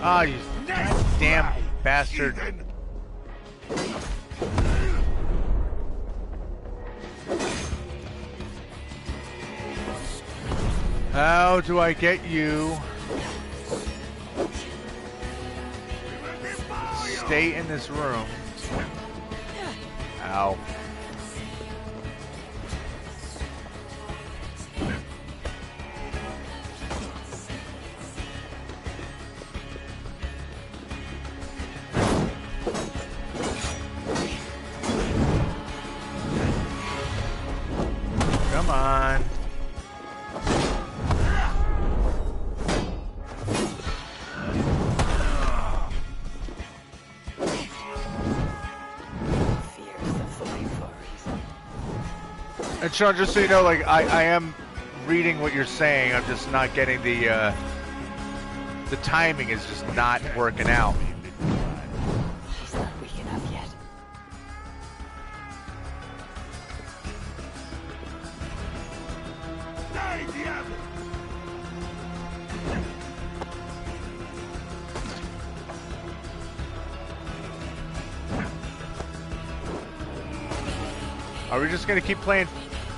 Oh, you damn bastard. How do I get you? Stay in this room. Ow. Come on. And Sean, just so you know, like I am reading what you're saying. I'm just not getting the timing is just not working out.
He's not weak enough yet.
Are we just gonna keep playing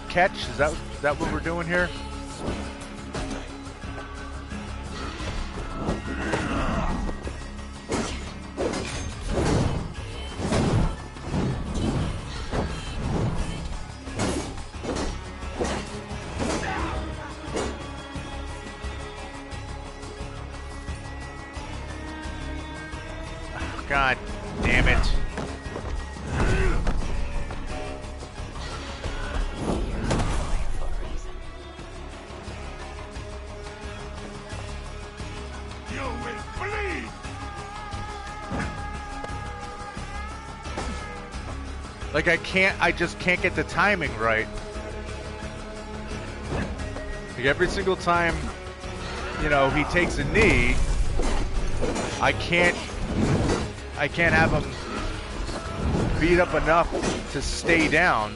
catch? Is that what we're doing here? God damn it.
You will bleed!
Like I just can't get the timing right. Like every single time, you know, he takes a knee, I can't have him beat up enough to stay down.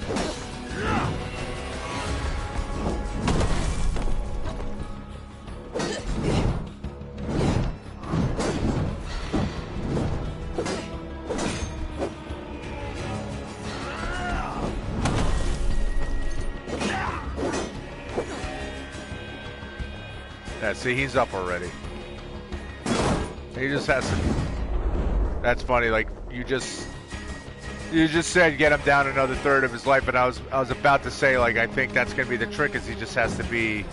Yeah, see, he's up already. He just has to. That's funny. Like you just said, get him down another third of his life, but I was about to say, like, I think that's gonna be the trick, is he just has to be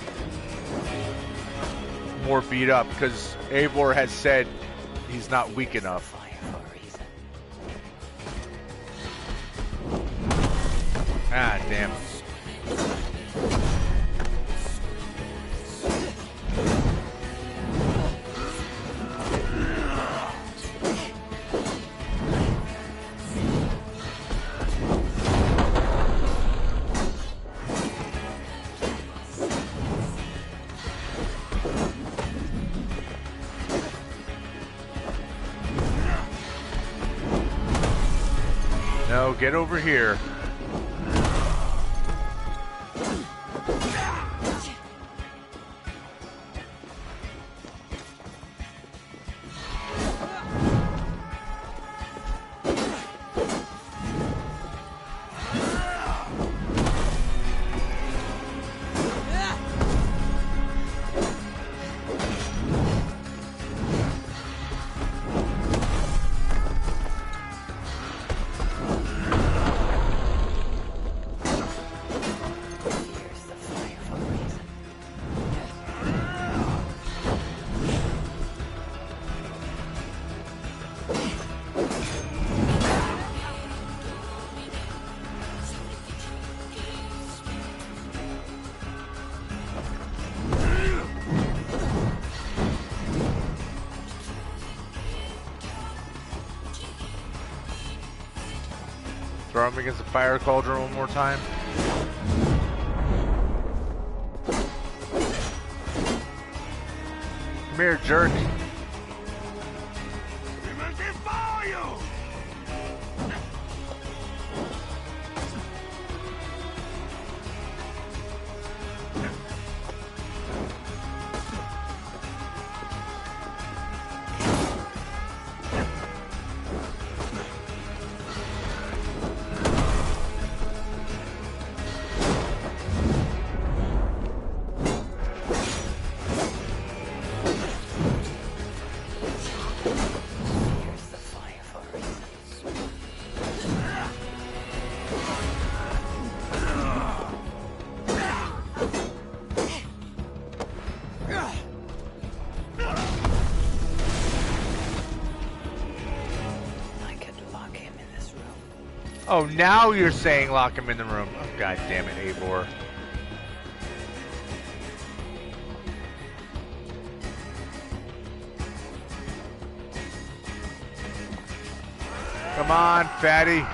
more beat up, because Eivor has said he's not weak enough. Ah, damn. No, get over here. Throw him against the fire cauldron one more time. Come here, jerk.
We will devour you!
Oh, now you're saying lock him in the room. Oh, God damn it, Eivor. Come on, fatty.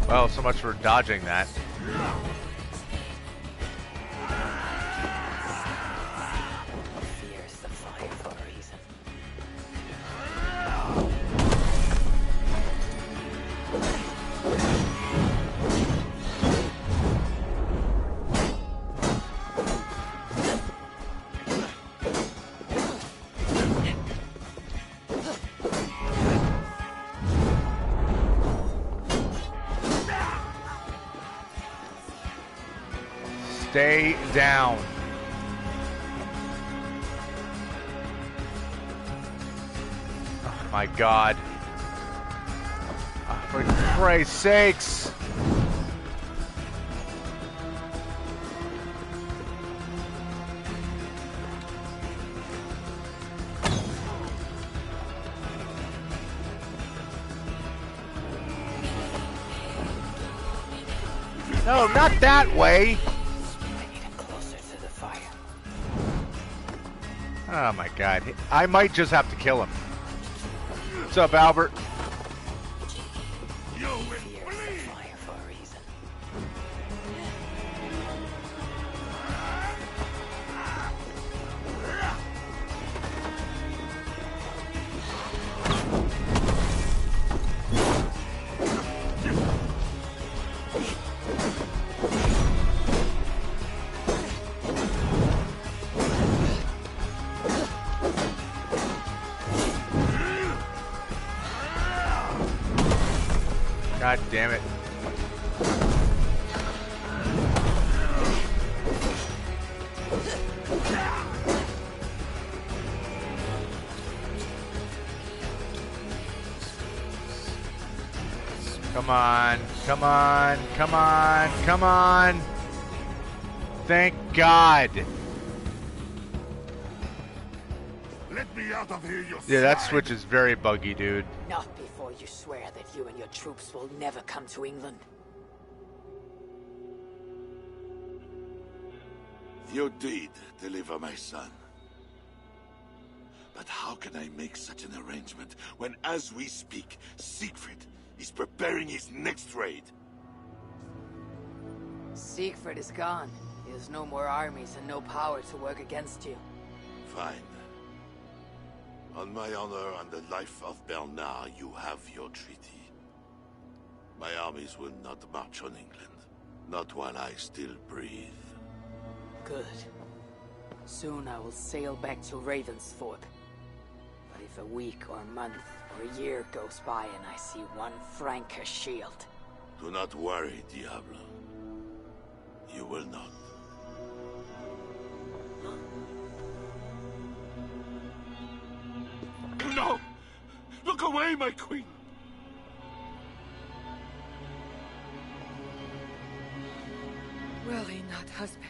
Well, so much for dodging that.
Fears the fire for a reason.
Stay down. Oh my God. Oh, for Christ's sakes. No, not that way. Oh my God. I might just have to kill him. What's up, Albert? God damn it. Come on, come on, come on, come on. Thank God.
Let me out of here, you
Yeah, that
swine.
switch is very buggy, dude.
Not before you swear that you and your troops will never come to England.
You did deliver my son. But how can I make such an arrangement when, as we speak, Siegfried is preparing his next raid?
Siegfried is gone. He has no more armies and no power to work against you.
Fine. On my honor and the life of Bernard, you have your treaty. My armies will not march on England. Not while I still breathe.
Good. Soon I will sail back to Ravensthorpe. But if a week or a month or a year goes by and I see one Frankish shield...
Do not worry, Diablo. You will not. No! Look away, my queen!
Worry not, husband.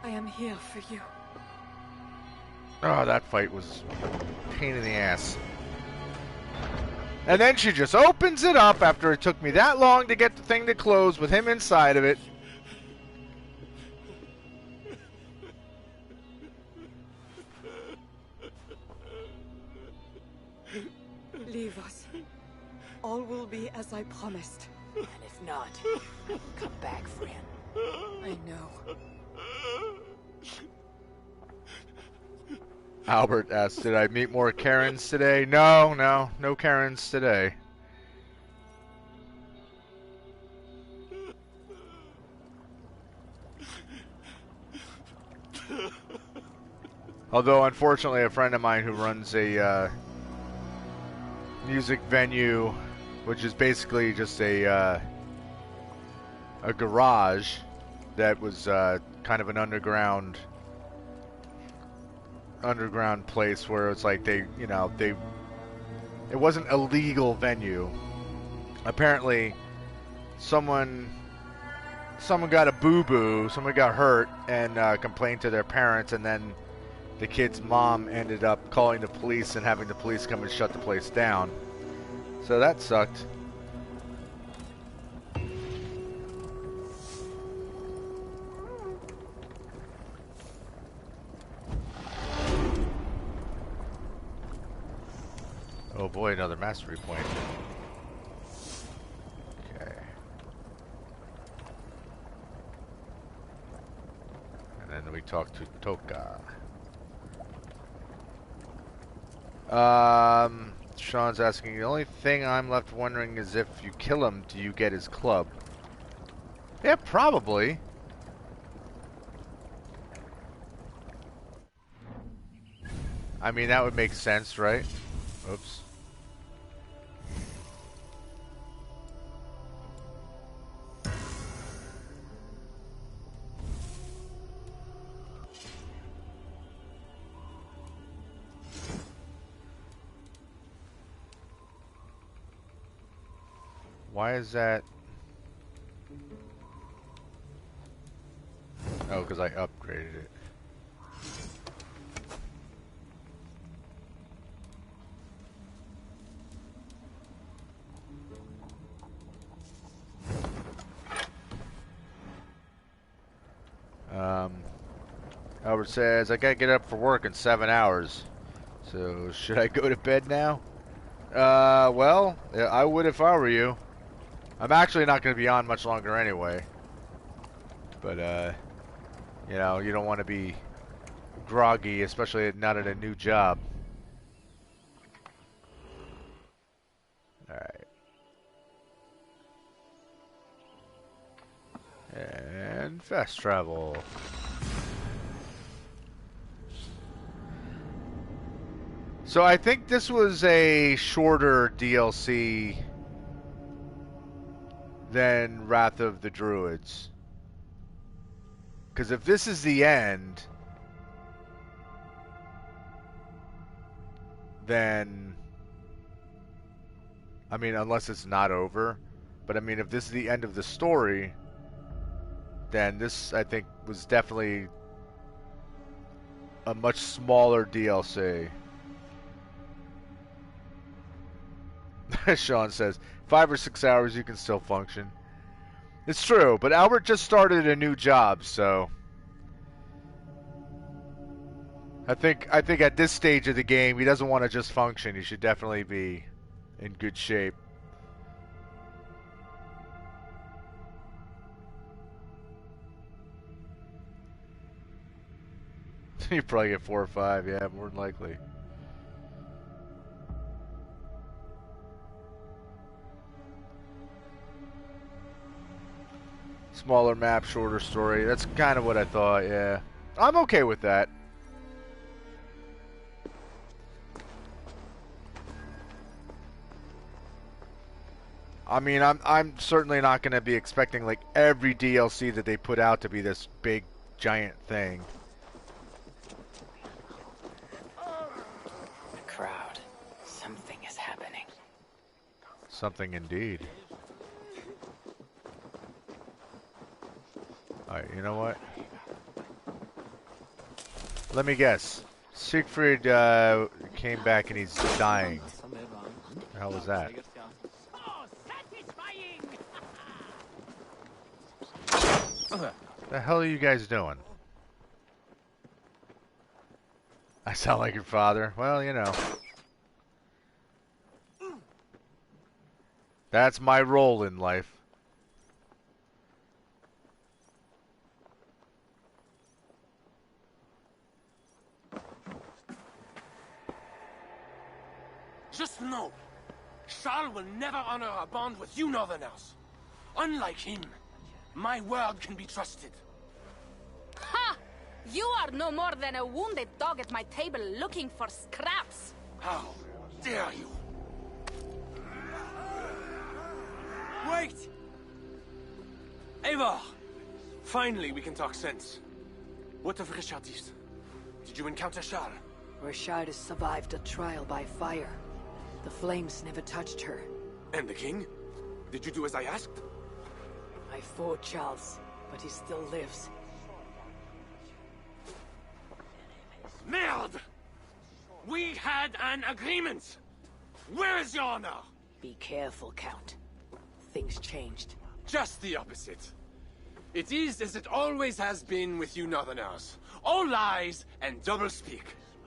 I am here for you.
Oh, that fight was a pain in the ass. And then she just opens it up after it took me that long to get the thing to close with him inside of it.
Leave us. All will be as I promised.
And if not, I will come back for him.
I know.
Albert asked, did I meet more Karens today? No Karens today. Although, unfortunately, a friend of mine who runs a music venue, which is basically just a garage that was kind of an underground place where it's like it wasn't a legal venue. Apparently, someone got a boo-boo, someone got hurt and complained to their parents, and then the kid's mom ended up calling the police and having the police come and shut the place down. So that sucked. Oh boy, another mastery point. Okay. And then we talk to Toka. Sean's asking, the only thing I'm left wondering is if you kill him, do you get his club? Yeah, probably. I mean, that would make sense, right? Oops. Why is that? Oh, because I upgraded it. Albert says, I gotta get up for work in 7 hours. So, should I go to bed now? Well, I would if I were you. I'm actually not gonna be on much longer anyway. But, you know, you don't want to be groggy, especially not at a new job. Alright. And fast travel. So I think this was a shorter DLC than Wrath of the Druids. Because if this is the end, then, I mean, unless it's not over, but I mean, if this is the end of the story, then this, I think, was definitely a much smaller DLC. Sean says, 5 or 6 hours you can still function. It's true, but Albert just started a new job, so I think at this stage of the game, he doesn't want to just function. He should definitely be in good shape. You probably get 4 or 5, yeah, more than likely. Smaller map, shorter story. That's kind of what I thought, yeah. I'm okay with that. I mean, I'm certainly not going to be expecting like every DLC that they put out to be this big giant thing.
The crowd. Something is happening.
Something indeed. Alright, you know what? Let me guess. Siegfried came back and he's dying. How was that? The hell are you guys doing? I sound like your father. Well, you know. That's my role in life.
Just know, Charles will never honor a bond with you Northerners. Unlike him, my word can be trusted.
Ha! You are no more than a wounded dog at my table looking for scraps.
How dare you? Wait! Eivor! Finally, we can talk sense. What of Richardis? Did you encounter Charles?
Richard has survived a trial by fire. The flames never touched her.
And the king? Did you do as I asked?
I fought Charles, but he still lives.
Merde! We had an agreement! Where is your honor?
Be careful, Count. Things changed.
Just the opposite. It is as it always has been with you Northerners. All lies and doublespeak.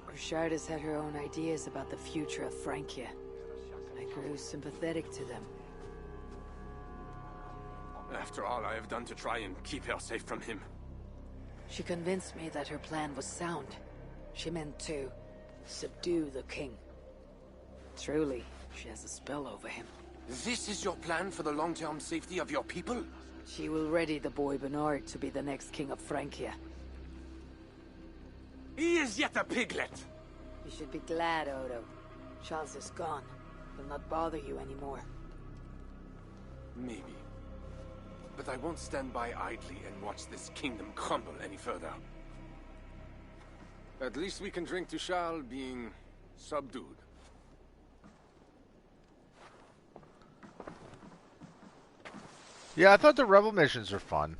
Cruchardis had her own ideas about the future of Francia. I grew sympathetic to them.
After all I have done to try and keep her safe from him.
She convinced me that her plan was sound. She meant to subdue the king. Truly, she has a spell over him.
This is your plan for the long-term safety of your people?
She will ready the boy Bernard to be the next king of Francia.
He is yet a piglet!
You should be glad, Odo. Charles is gone. He'll not bother you anymore.
Maybe. But I won't stand by idly and watch this kingdom crumble any further. At least we can drink to Charles being subdued.
Yeah, I thought the rebel missions are fun.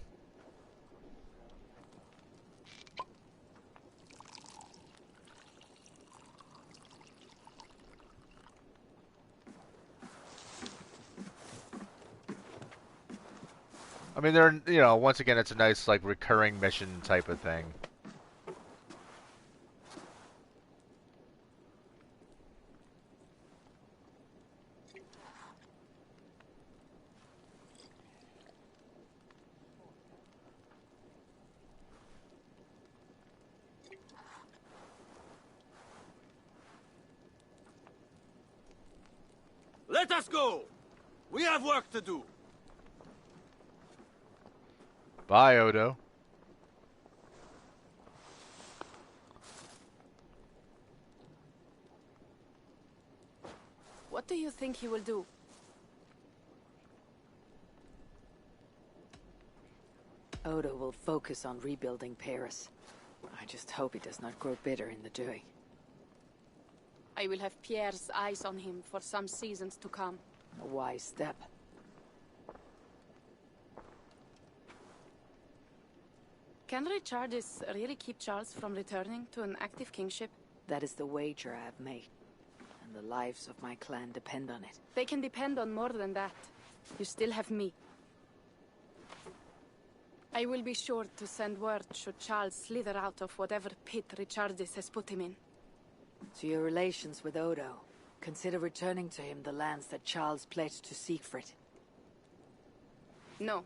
I mean, they're, you know, once again, it's a nice, like, recurring mission type of thing.
Let us go! We have work to do.
Bye, Odo.
What do you think he will do?
Odo will focus on rebuilding Paris. I just hope he does not grow bitter in the doing.
I will have Pierre's eyes on him for some seasons to come.
A wise step.
Can Richardis really keep Charles from returning to an active kingship?
That is the wager I have made. And the lives of my clan depend on it.
They can depend on more than that. You still have me. I will be sure to send word should Charles slither out of whatever pit Richardis has put him in.
To your relations with Odo, consider returning to him the lands that Charles pledged to Siegfried.
No.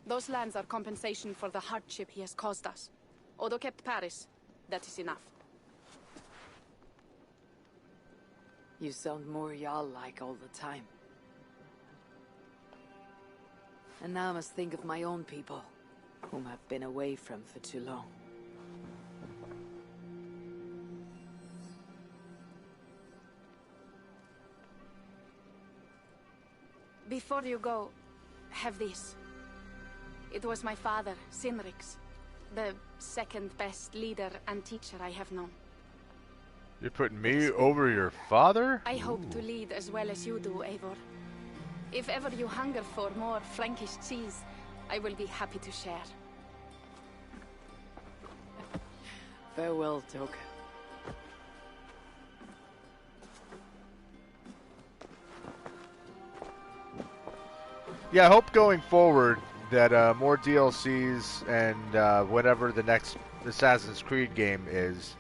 Those lands are compensation for the hardship he has caused us. Odo kept Paris. That is enough.
You sound more Jarl-like all the time. And now I must think of my own people, whom I've been away from for too long.
Before you go, have this. It was my father, Sinrix, the second best leader and teacher I have known.
You're putting me over your father?
I hope to lead as well as you do, Eivor. If ever you hunger for more Frankish cheese, I will be happy to share.
Farewell, Toka.
Yeah, I hope going forward that more DLCs and whatever the next Assassin's Creed game is,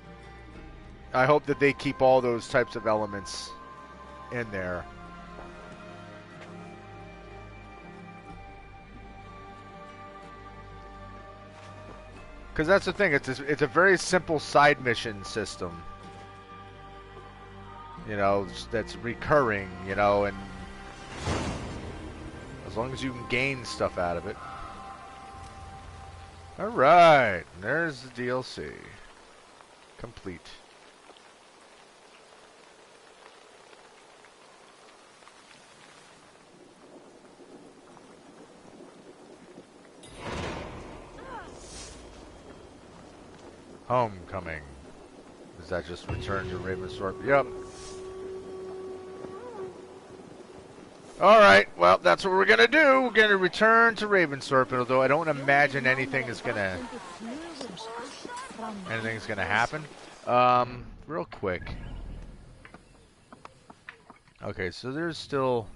I hope that they keep all those types of elements in there. Because that's the thing, it's a very simple side mission system. You know, that's recurring, you know, and as long as you can gain stuff out of it. Alright, there's the DLC. Complete. Homecoming. Does that just return to Ravensthorpe? Yep. Alright, well, that's what we're going to do. We're going to return to Ravensthorpe, although I don't imagine anything's going to happen. Real quick. Okay, so there's still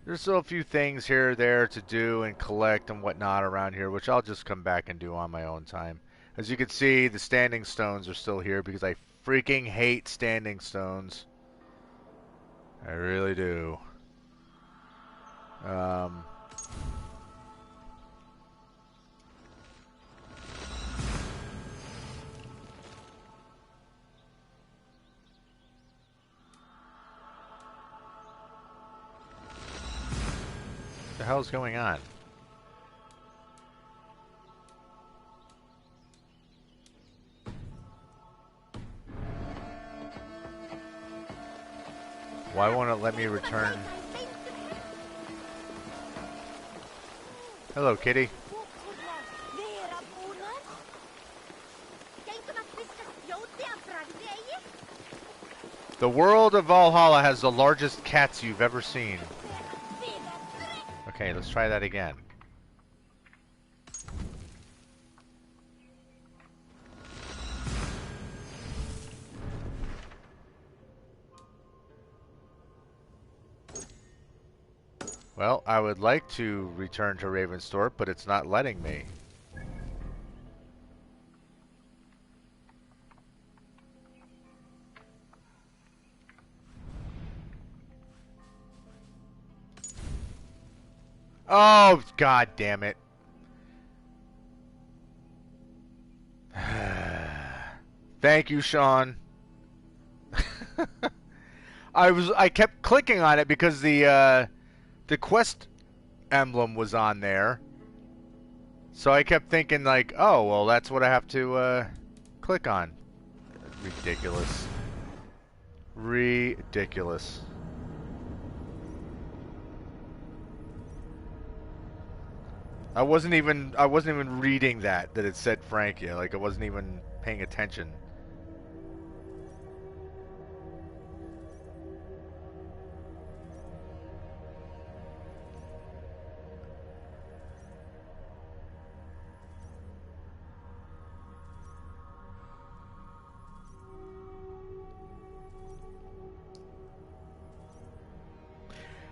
a few things here or there to do and collect and whatnot around here, which I'll just come back and do on my own time. As you can see, the standing stones are still here because I freaking hate standing stones. I really do. What the hell's going on? Why won't it let me return? Hello, kitty. The world of Valhalla has the largest cats you've ever seen. Okay, let's try that again. Well, I would like to return to Ravensthorpe, but it's not letting me. Oh, god damn it. Thank you, Sean. I kept clicking on it because the quest emblem was on there. So I kept thinking like, oh, well, that's what I have to click on. Ridiculous. Ridiculous. I wasn't even reading that it said Frankia. Like I wasn't even paying attention.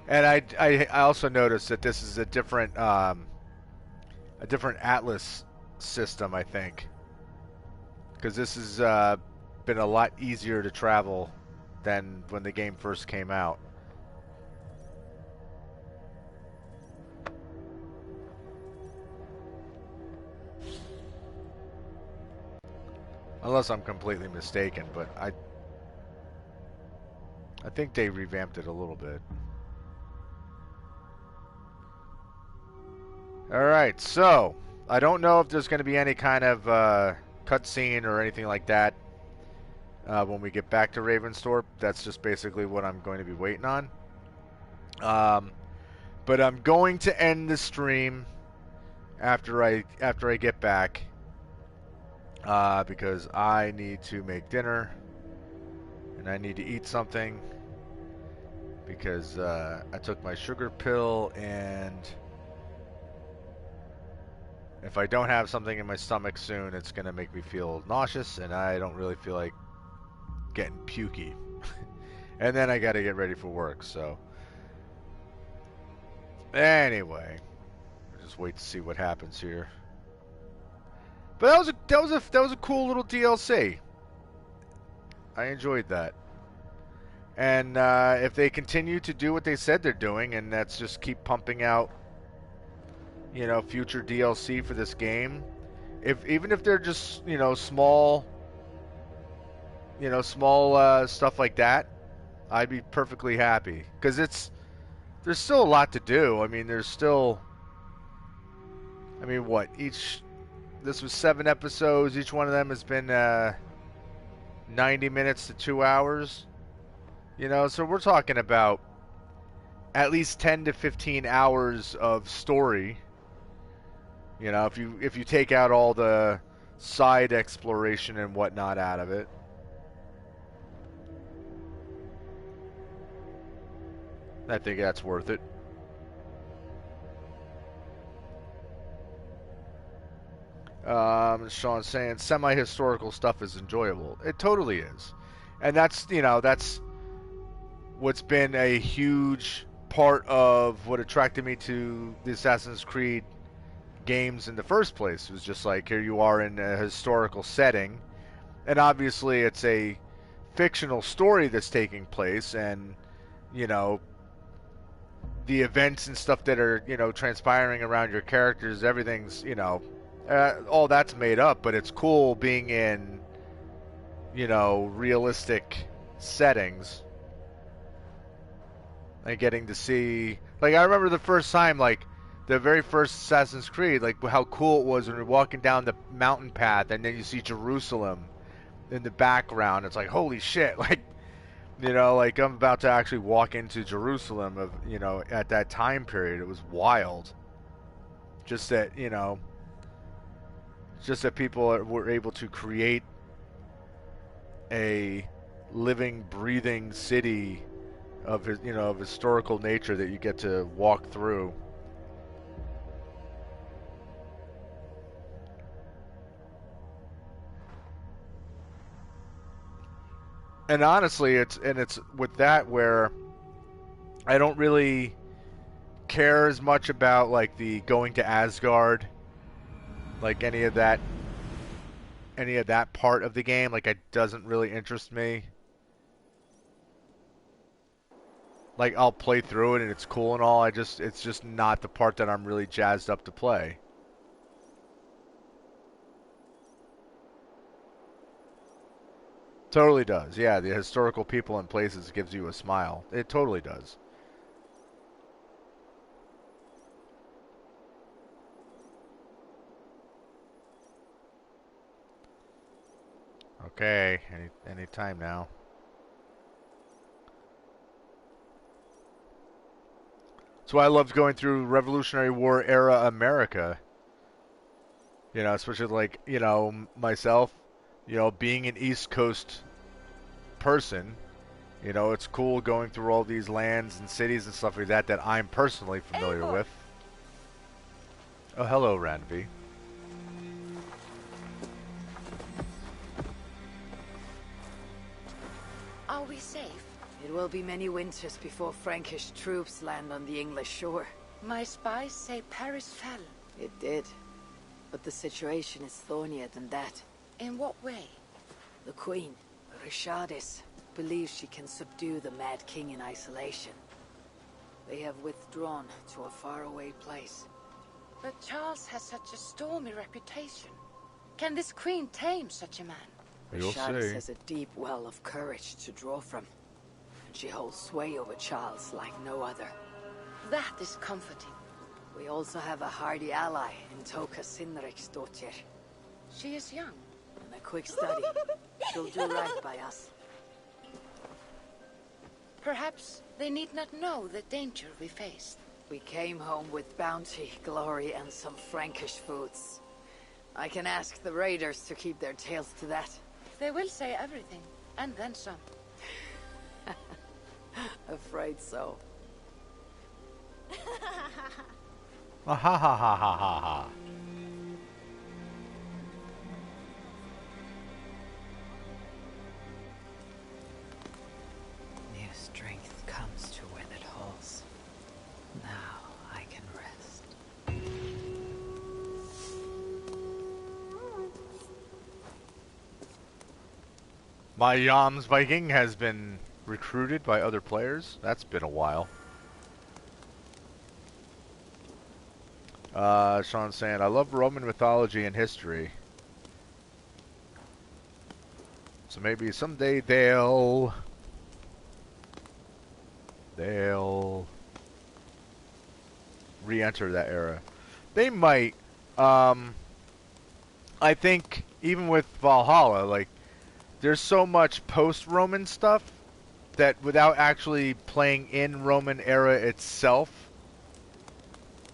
And I also noticed that this is a different Atlas system, I think, because this has been a lot easier to travel than when the game first came out. Unless I'm completely mistaken, but I think they revamped it a little bit. Alright, so I don't know if there's going to be any kind of cutscene or anything like that when we get back to Ravensthorpe. That's just basically what I'm going to be waiting on. But I'm going to end the stream after I get back because I need to make dinner and I need to eat something because I took my sugar pill, and if I don't have something in my stomach soon, it's going to make me feel nauseous, and I don't really feel like getting pukey. And then I got to get ready for work, so anyway, just wait to see what happens here. But that was a cool little DLC. I enjoyed that. And if they continue to do what they said they're doing, and that's just keep pumping out, you know, future DLC for this game, even if they're just, you know, small stuff like that, I'd be perfectly happy, because there's still a lot to do. I mean, this was 7 episodes. Each one of them has been 90 minutes to 2 hours. You know, so we're talking about at least 10 to 15 hours of story. You know, if you take out all the side exploration and whatnot out of it. I think that's worth it. Sean saying semi-historical stuff is enjoyable. It totally is, and that's that's what's been a huge part of what attracted me to the Assassin's Creed games in the first place. It was just like, here you are in a historical setting, and obviously it's a fictional story that's taking place, and the events and stuff that are transpiring around your characters, everything's all that's made up, but it's cool being in realistic settings and getting to see, like, I remember the first time, like the very first Assassin's Creed, like how cool it was when you're walking down the mountain path and then you see Jerusalem in the background. It's like, holy shit, like, like I'm about to actually walk into Jerusalem of, at that time period. It was wild. Just that, just that people were able to create a living, breathing city of, of historical nature that you get to walk through. And honestly, it's with that where I don't really care as much about like the going to Asgard, like any of that part of the game. Like, it doesn't really interest me. Like, I'll play through it and it's cool and all. It's just not the part that I'm really jazzed up to play. Totally does. Yeah, the historical people and places gives you a smile. It totally does. Okay, any time now. That's why I loved going through Revolutionary War era America. Especially like, myself, being an East Coast person, it's cool going through all these lands and cities and stuff like that I'm personally familiar with. Oh, hello, Ranvi.
Are we safe? It will be many winters before Frankish troops land on the English shore. My spies say Paris fell. It did. But the situation is thornier than that. In what way? The Queen, Richardis, believes she can subdue the Mad King in isolation. They have withdrawn to a faraway place. But Charles has such a stormy reputation. Can this queen tame such a man?
You'll
Richardis
see.
has a deep well of courage to draw from. And she holds sway over Charles like no other. That is comforting. We also have a hardy ally in Toka Sinriksdottir. She is young and a quick study. She'll do right by us. Perhaps they need not know the danger we faced. We came home with bounty, glory, and some Frankish foods. I can ask the raiders to keep their tails to that. They will say everything, and then some. Afraid so.
Ha ha ha ha ha ha.
New strength comes to withered halls. Now I can rest.
My Yams Viking has been recruited by other players. That's been a while. Sean's saying, I love Roman mythology and history. So maybe someday they'll re-enter that era. They might. I think even with Valhalla, like, there's so much post-Roman stuff that without actually playing in Roman era itself,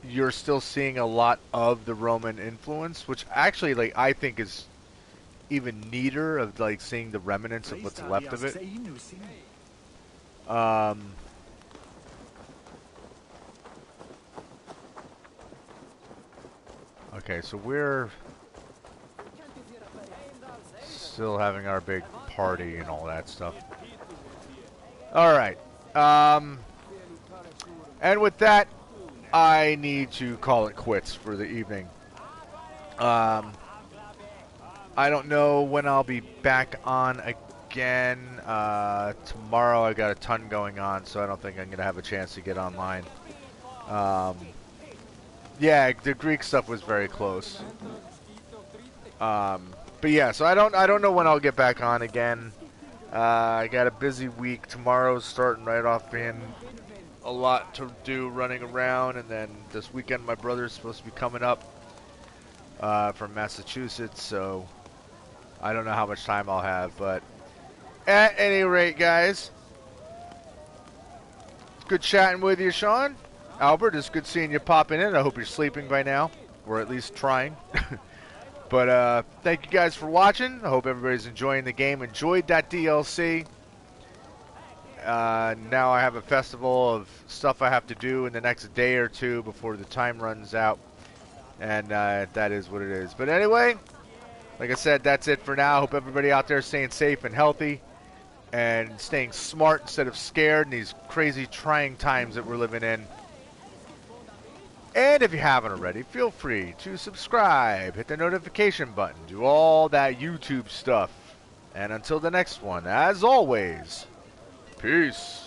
you're still seeing a lot of the Roman influence, which actually, like, I think is even neater, of like seeing the remnants of what's left of it. Okay, so we're Still having our big party and all that stuff. Alright. And with that, I need to call it quits for the evening. I don't know when I'll be back on again. Tomorrow I got a ton going on, so I don't think I'm going to have a chance to get online. Yeah, the Greek stuff was very close. But yeah, so I don't know when I'll get back on again. I got a busy week. Tomorrow's starting right off being a lot to do, running around, and then this weekend my brother's supposed to be coming up from Massachusetts, so I don't know how much time I'll have, but at any rate, guys, good chatting with you, Sean. Albert, it's good seeing you popping in. I hope you're sleeping by now, or at least trying. But thank you guys for watching. I hope everybody's enjoying the game. Enjoyed that DLC. Now I have a festival of stuff I have to do in the next day or two before the time runs out. And that is what it is. But anyway, like I said, that's it for now. I hope everybody out there is staying safe and healthy and staying smart instead of scared in these crazy trying times that we're living in. And if you haven't already, feel free to subscribe, hit the notification button, do all that YouTube stuff. And until the next one, as always, peace.